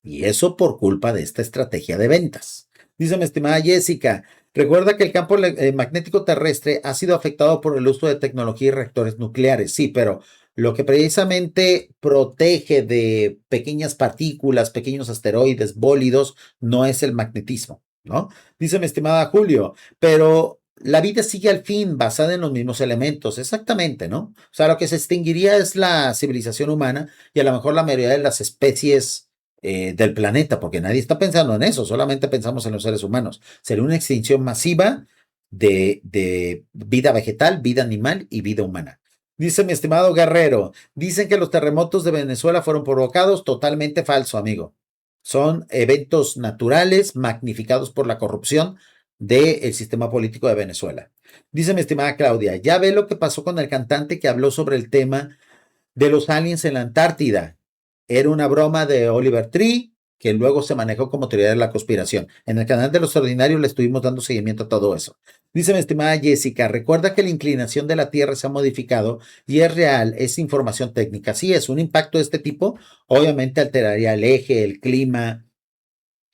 Y eso por culpa de esta estrategia de ventas. Dice mi estimada Jessica, recuerda que el campo magnético terrestre ha sido afectado por el uso de tecnología y reactores nucleares. Sí, pero lo que precisamente protege de pequeñas partículas, pequeños asteroides, bólidos, no es el magnetismo, ¿no? Dice mi estimada Julio, pero la vida sigue al fin basada en los mismos elementos, exactamente, ¿no? O sea, lo que se extinguiría es la civilización humana y a lo mejor la mayoría de las especies del planeta, porque nadie está pensando en eso, solamente pensamos en los seres humanos. Sería una extinción masiva de vida vegetal, vida animal y vida humana. Dice mi estimado Guerrero, dicen que los terremotos de Venezuela fueron provocados. Totalmente falso, amigo. Son eventos naturales magnificados por la corrupción del sistema político de Venezuela. Dice mi estimada Claudia, ya ve lo que pasó con el cantante que habló sobre el tema de los aliens en la Antártida. Era una broma de Oliver Tree que luego se manejó como teoría de la conspiración. En el canal de Los Ordinarios le estuvimos dando seguimiento a todo eso. Dice mi estimada Jessica, recuerda que la inclinación de la Tierra se ha modificado y es real, es información técnica. Sí, es un impacto de este tipo, obviamente alteraría el eje, el clima,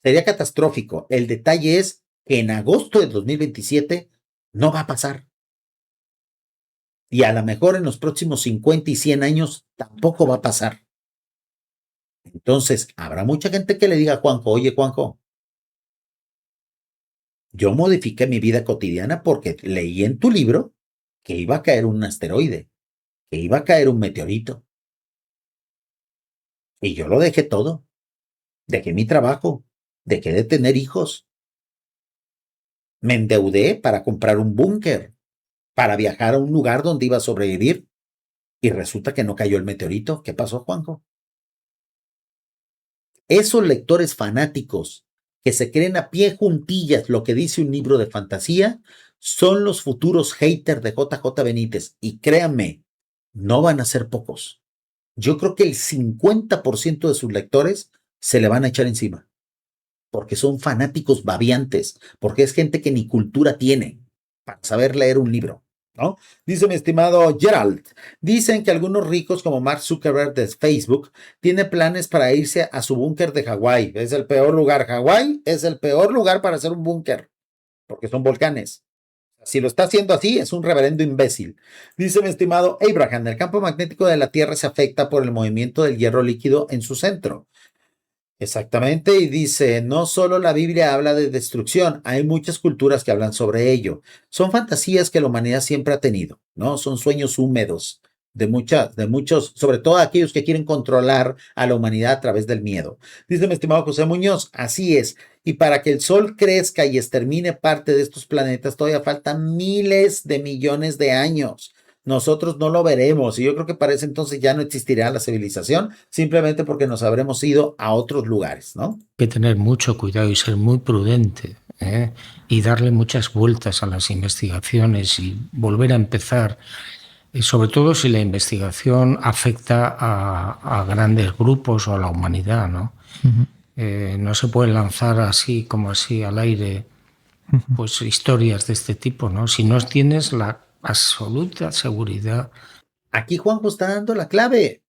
sería catastrófico. El detalle es que en agosto de 2027 no va a pasar. Y a lo mejor en los próximos 50 y 100 años tampoco va a pasar. Entonces, habrá mucha gente que le diga a Juanjo, oye Juanjo, yo modifiqué mi vida cotidiana porque leí en tu libro que iba a caer un asteroide, que iba a caer un meteorito. Y yo lo dejé todo. Dejé mi trabajo, dejé de tener hijos. Me endeudé para comprar un búnker, para viajar a un lugar donde iba a sobrevivir. Y resulta que no cayó el meteorito. ¿Qué pasó, Juanjo? Esos lectores fanáticos que se creen a pie juntillas lo que dice un libro de fantasía son los futuros haters de JJ Benítez. Y créanme, no van a ser pocos. Yo creo que el 50% de sus lectores se le van a echar encima. porque son fanáticos babiantes, porque es gente que ni cultura tiene para saber leer un libro, ¿no? Dice mi estimado Gerald, dicen que algunos ricos como Mark Zuckerberg de Facebook tiene planes para irse a su búnker de Hawái. Es el peor lugar. Hawái es el peor lugar para hacer un búnker, porque son volcanes. Si lo está haciendo así, es un reverendo imbécil. Dice mi estimado Abraham, el campo magnético de la Tierra se afecta por el movimiento del hierro líquido en su centro. Exactamente, y dice, no solo la Biblia habla de destrucción, hay muchas culturas que hablan sobre ello. Son fantasías que la humanidad siempre ha tenido, ¿no? Son sueños húmedos de muchos, sobre todo aquellos que quieren controlar a la humanidad a través del miedo. Dice mi estimado José Muñoz, así es. Y para que el Sol crezca y extermine parte de estos planetas, todavía faltan miles de millones de años. Nosotros no lo veremos y yo creo que para ese entonces ya no existirá la civilización, simplemente porque nos habremos ido a otros lugares, ¿no? Hay que tener mucho cuidado y ser muy prudente, ¿eh? Y darle muchas vueltas a las investigaciones y volver a empezar, sobre todo si la investigación afecta a grandes grupos o a la humanidad, ¿no? No se puede lanzar así como así al aire pues historias de este tipo, ¿no? Si no tienes la absoluta seguridad. Aquí Juanjo está dando la clave.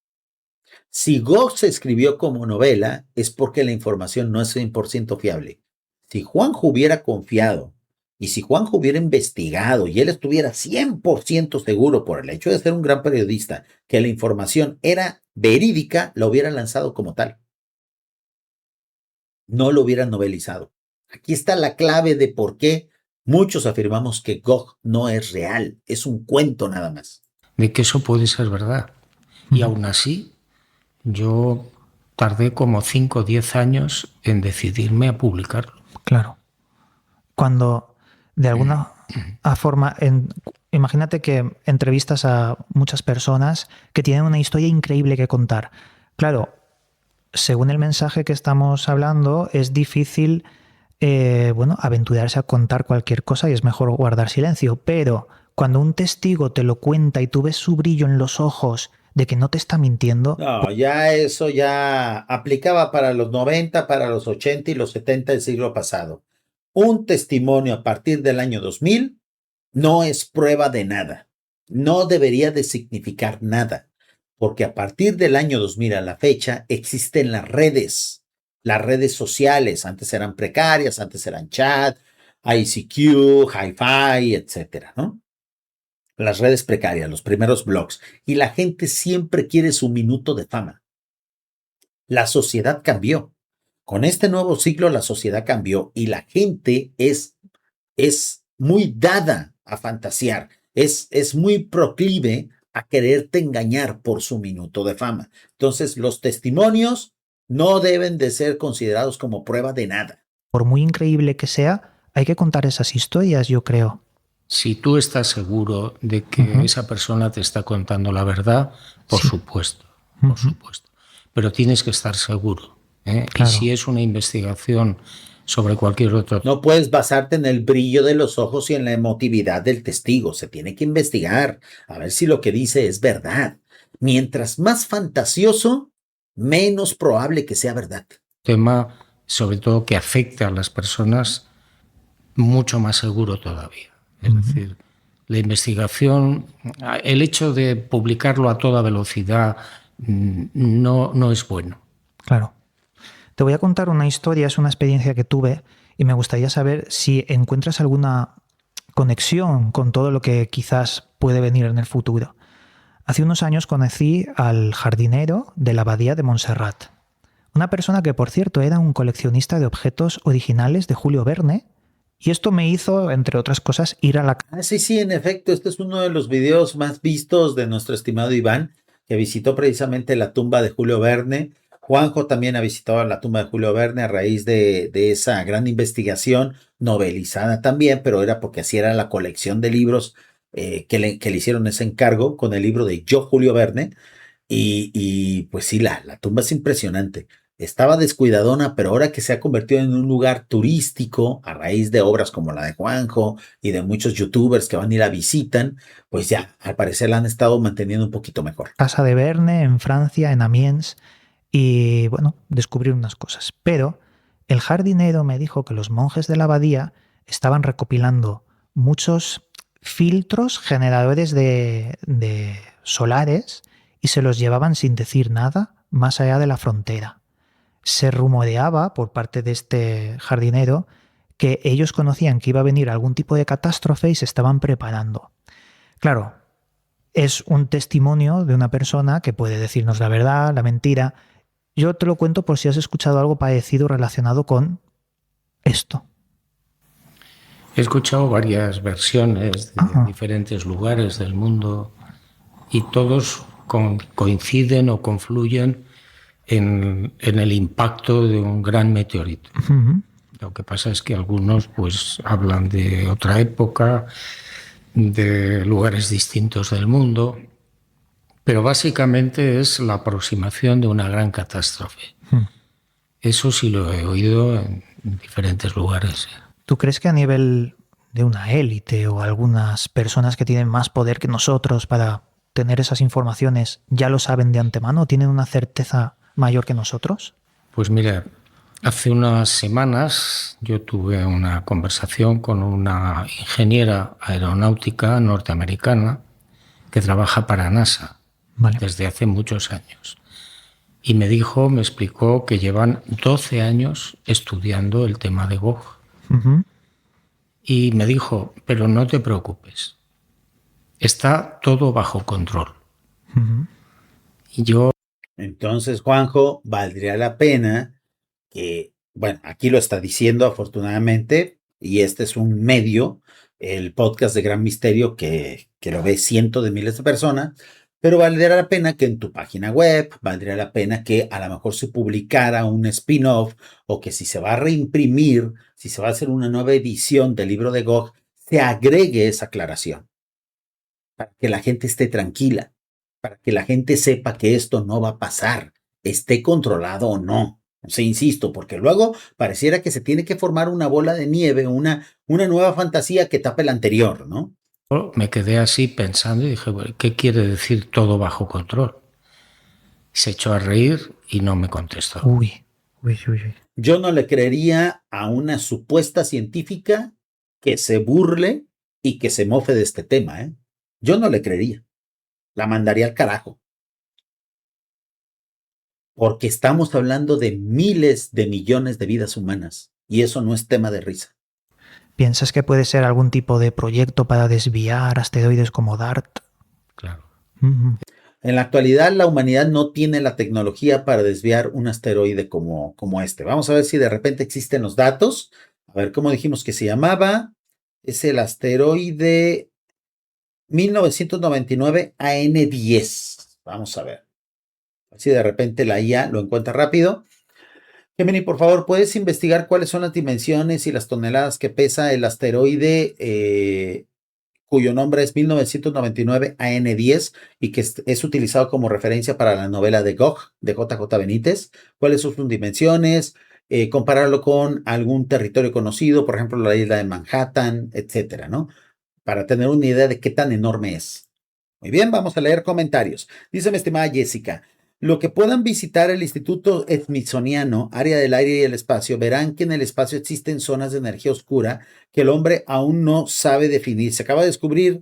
Si Gog se escribió como novela, es porque la información no es 100% fiable. Si Juanjo hubiera confiado y si Juanjo hubiera investigado y él estuviera 100% seguro por el hecho de ser un gran periodista que la información era verídica, la hubiera lanzado como tal. No lo hubiera novelizado. Aquí está la clave de por qué muchos afirmamos que Gog no es real, es un cuento nada más. De que eso puede ser verdad. Y aún así, yo tardé como 5 o 10 años en decidirme a publicarlo. Claro. Cuando de alguna forma, imagínate que entrevistas a muchas personas que tienen una historia increíble que contar. Claro, según el mensaje que estamos hablando, es difícil aventurarse a contar cualquier cosa y es mejor guardar silencio. Pero cuando un testigo te lo cuenta y tú ves su brillo en los ojos de que no te está mintiendo... No, ya eso ya aplicaba para los 90, para los 80 y los 70 del siglo pasado. Un testimonio a partir del año 2000 no es prueba de nada. No debería de significar nada. Porque a partir del año 2000 a la fecha existen las redes sociales. Antes eran precarias, antes eran chat, ICQ, Hi-Fi, etcétera, ¿no? Las redes precarias, los primeros blogs, y la gente siempre quiere su minuto de fama. La sociedad cambió. Con este nuevo siglo la sociedad cambió y la gente es muy dada a fantasear, es muy proclive a quererte engañar por su minuto de fama. Entonces, los testimonios no deben de ser considerados como prueba de nada. Por muy increíble que sea, hay que contar esas historias, yo creo. Si tú estás seguro de que esa persona te está contando la verdad, por supuesto, por supuesto. Pero tienes que estar seguro, ¿eh? Claro. Y si es una investigación sobre cualquier otro... No puedes basarte en el brillo de los ojos y en la emotividad del testigo. Se tiene que investigar, a ver si lo que dice es verdad. Mientras más fantasioso, menos probable que sea verdad. Tema, sobre todo, que afecte a las personas, mucho más seguro todavía. Es decir, la investigación, el hecho de publicarlo a toda velocidad no es bueno. Claro. Te voy a contar una historia, es una experiencia que tuve y me gustaría saber si encuentras alguna conexión con todo lo que quizás puede venir en el futuro. Hace unos años conocí al jardinero de la abadía de Montserrat. Una persona que, por cierto, era un coleccionista de objetos originales de Julio Verne. Y esto me hizo, entre otras cosas, ir a la... Sí, en efecto, este es uno de los videos más vistos de nuestro estimado Iván, que visitó precisamente la tumba de Julio Verne. Juanjo también ha visitado la tumba de Julio Verne a raíz de esa gran investigación, novelizada también, pero era porque así era la colección de libros que le hicieron ese encargo con el libro de Yo, Julio Verne. Y pues sí, la tumba es impresionante. Estaba descuidadona, pero ahora que se ha convertido en un lugar turístico a raíz de obras como la de Juanjo y de muchos youtubers que van y la visitan, pues ya, al parecer la han estado manteniendo un poquito mejor. Casa de Verne, en Francia, en Amiens, y bueno, descubrir unas cosas. Pero el jardinero me dijo que los monjes de la abadía estaban recopilando muchos filtros generadores de solares y se los llevaban sin decir nada más allá de la frontera. Se rumoreaba por parte de este jardinero que ellos conocían que iba a venir algún tipo de catástrofe y se estaban preparando. Claro, es un testimonio de una persona que puede decirnos la verdad, la mentira. Yo te lo cuento por si has escuchado algo parecido relacionado con esto. He escuchado varias versiones de diferentes lugares del mundo y todos coinciden o confluyen en el impacto de un gran meteorito. Uh-huh. Lo que pasa es que algunos pues hablan de otra época, de lugares distintos del mundo, pero básicamente es la aproximación de una gran catástrofe. Eso sí lo he oído en diferentes lugares. ¿Tú crees que a nivel de una élite o algunas personas que tienen más poder que nosotros para tener esas informaciones ya lo saben de antemano? ¿Tienen una certeza mayor que nosotros? Pues mira, hace unas semanas yo tuve una conversación con una ingeniera aeronáutica norteamericana que trabaja para NASA desde hace muchos años. Y me explicó que llevan 12 años estudiando el tema de Gog. Uh-huh. Y me dijo, pero no te preocupes, está todo bajo control. Uh-huh. Y yo... Entonces, Juanjo, valdría la pena que, bueno, aquí lo está diciendo afortunadamente, y este es un medio, el podcast de Gran Misterio, que lo ve cientos de miles de personas, pero valdría la pena que en tu página web, valdría la pena que a lo mejor se publicara un spin-off, o que si se va a reimprimir, si se va a hacer una nueva edición del libro de Gog, se agregue esa aclaración, para que la gente esté tranquila, para que la gente sepa que esto no va a pasar, esté controlado o no. O sea, insisto, porque luego pareciera que se tiene que formar una bola de nieve, una nueva fantasía que tape la anterior, ¿no? Me quedé así pensando y dije, bueno, ¿qué quiere decir todo bajo control? Se echó a reír y no me contestó. Uy. Yo no le creería a una supuesta científica que se burle y que se mofe de este tema, ¿eh? Yo no le creería. La mandaría al carajo. Porque estamos hablando de miles de millones de vidas humanas y eso no es tema de risa. ¿Piensas que puede ser algún tipo de proyecto para desviar asteroides como DART? Claro. Uh-huh. En la actualidad, la humanidad no tiene la tecnología para desviar un asteroide como este. Vamos a ver si de repente existen los datos. A ver, ¿cómo dijimos que se llamaba? Es el asteroide 1999 AN10. Vamos a ver. Si de repente la IA lo encuentra rápido. Gemini, por favor, ¿puedes investigar cuáles son las dimensiones y las toneladas que pesa el asteroide cuyo nombre es 1999 AN10 y que es utilizado como referencia para la novela de Gog, de J.J. Benítez? ¿Cuáles son sus dimensiones? Compararlo con algún territorio conocido, por ejemplo, la isla de Manhattan, etcétera, ¿no? Para tener una idea de qué tan enorme es. Muy bien, vamos a leer comentarios. Dice mi estimada Jessica, lo que puedan visitar el Instituto Smithsoniano, Área del Aire y el Espacio, verán que en el espacio existen zonas de energía oscura que el hombre aún no sabe definir. Se acaba de descubrir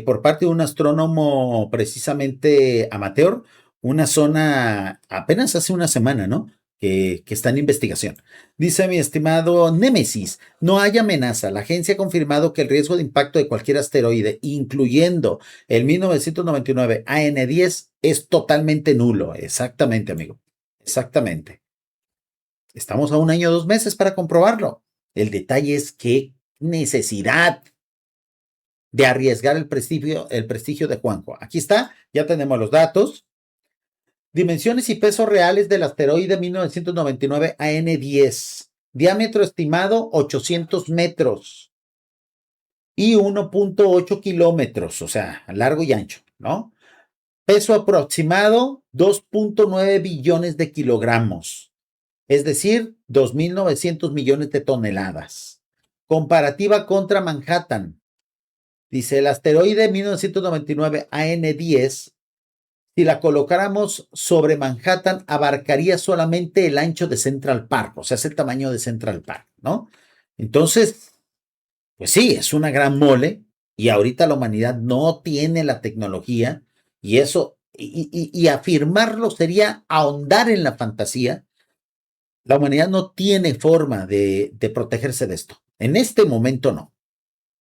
por parte de un astrónomo precisamente amateur, una zona apenas hace una semana, ¿no? Que está en investigación. Dice mi estimado Némesis, no hay amenaza. La agencia ha confirmado que el riesgo de impacto de cualquier asteroide, incluyendo el 1999 AN10, es totalmente nulo. Exactamente, amigo. Exactamente. Estamos a 1 año, 2 meses para comprobarlo. El detalle es qué necesidad de arriesgar el prestigio de Juanjo. Aquí está, ya tenemos los datos. Dimensiones y pesos reales del asteroide 1999 AN10. Diámetro estimado 800 metros y 1.8 kilómetros, o sea, largo y ancho, ¿no? Peso aproximado 2.9 billones de kilogramos, es decir, 2.900 millones de toneladas. Comparativa contra Manhattan. Dice, el asteroide 1999 AN10 si la colocáramos sobre Manhattan, abarcaría solamente el ancho de Central Park, o sea, es el tamaño de Central Park, ¿no? Entonces, pues sí, es una gran mole y ahorita la humanidad no tiene la tecnología y eso, y afirmarlo sería ahondar en la fantasía. La humanidad no tiene forma de protegerse de esto. En este momento no.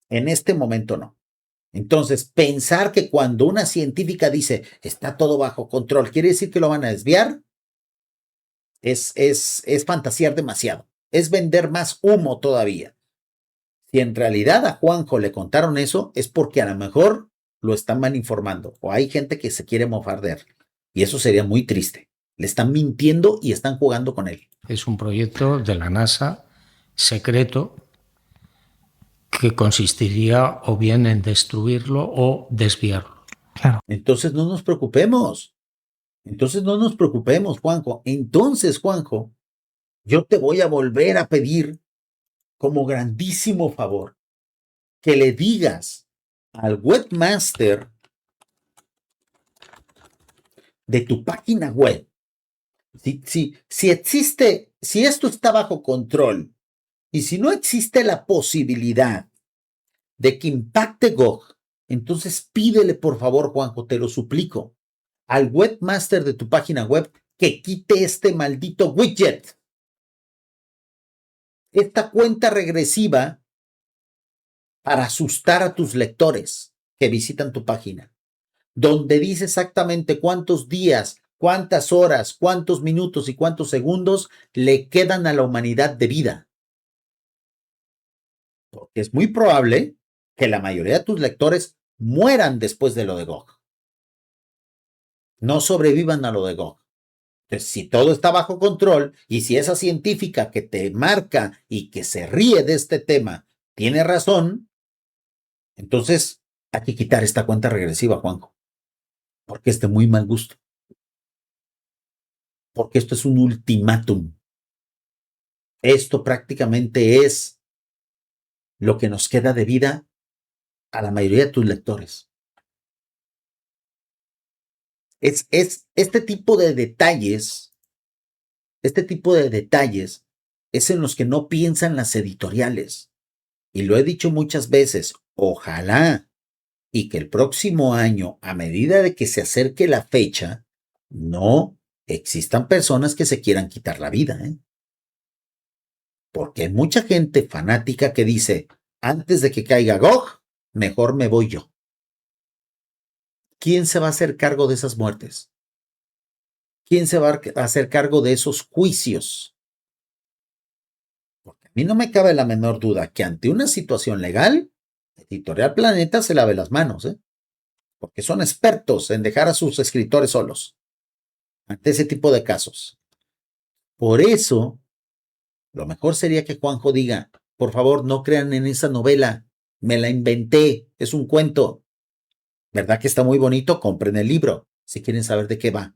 En este momento no. Entonces, pensar que cuando una científica dice está todo bajo control, quiere decir que lo van a desviar, es fantasear demasiado. Es vender más humo todavía. Si en realidad a Juanjo le contaron eso, es porque a lo mejor lo están mal informando o hay gente que se quiere mofar de él. Y eso sería muy triste. Le están mintiendo y están jugando con él. Es un proyecto de la NASA secreto que consistiría o bien en destruirlo o desviarlo. Claro. Entonces no nos preocupemos. Juanjo. Entonces, Juanjo, yo te voy a volver a pedir como grandísimo favor que le digas al webmaster de tu página web, si existe, si esto está bajo control y si no existe la posibilidad de que impacte GOG, entonces pídele por favor, Juanjo, te lo suplico, al webmaster de tu página web que quite este maldito widget. Esta cuenta regresiva para asustar a tus lectores que visitan tu página, donde dice exactamente cuántos días, cuántas horas, cuántos minutos y cuántos segundos le quedan a la humanidad de vida. Porque es muy probable que la mayoría de tus lectores mueran después de lo de GOG. No sobrevivan a lo de GOG. Entonces, si todo está bajo control y si esa científica que te marca y que se ríe de este tema tiene razón, entonces hay que quitar esta cuenta regresiva, Juanjo. Porque es de muy mal gusto. Porque esto es un ultimátum. Esto prácticamente es lo que nos queda de vida a la mayoría de tus lectores. Es este tipo de detalles es en los que no piensan las editoriales. Y lo he dicho muchas veces, ojalá y que el próximo año, a medida de que se acerque la fecha, no existan personas que se quieran quitar la vida, ¿eh? Porque hay mucha gente fanática que dice, antes de que caiga GOG, mejor me voy yo. ¿Quién se va a hacer cargo de esas muertes? ¿Quién se va a hacer cargo de esos juicios? Porque a mí no me cabe la menor duda que ante una situación legal, Editorial Planeta se lave las manos, ¿eh? Porque son expertos en dejar a sus escritores solos ante ese tipo de casos. Por eso, lo mejor sería que Juanjo diga, por favor, no crean en esa novela, me la inventé, es un cuento. ¿Verdad que está muy bonito? Compren el libro, si quieren saber de qué va.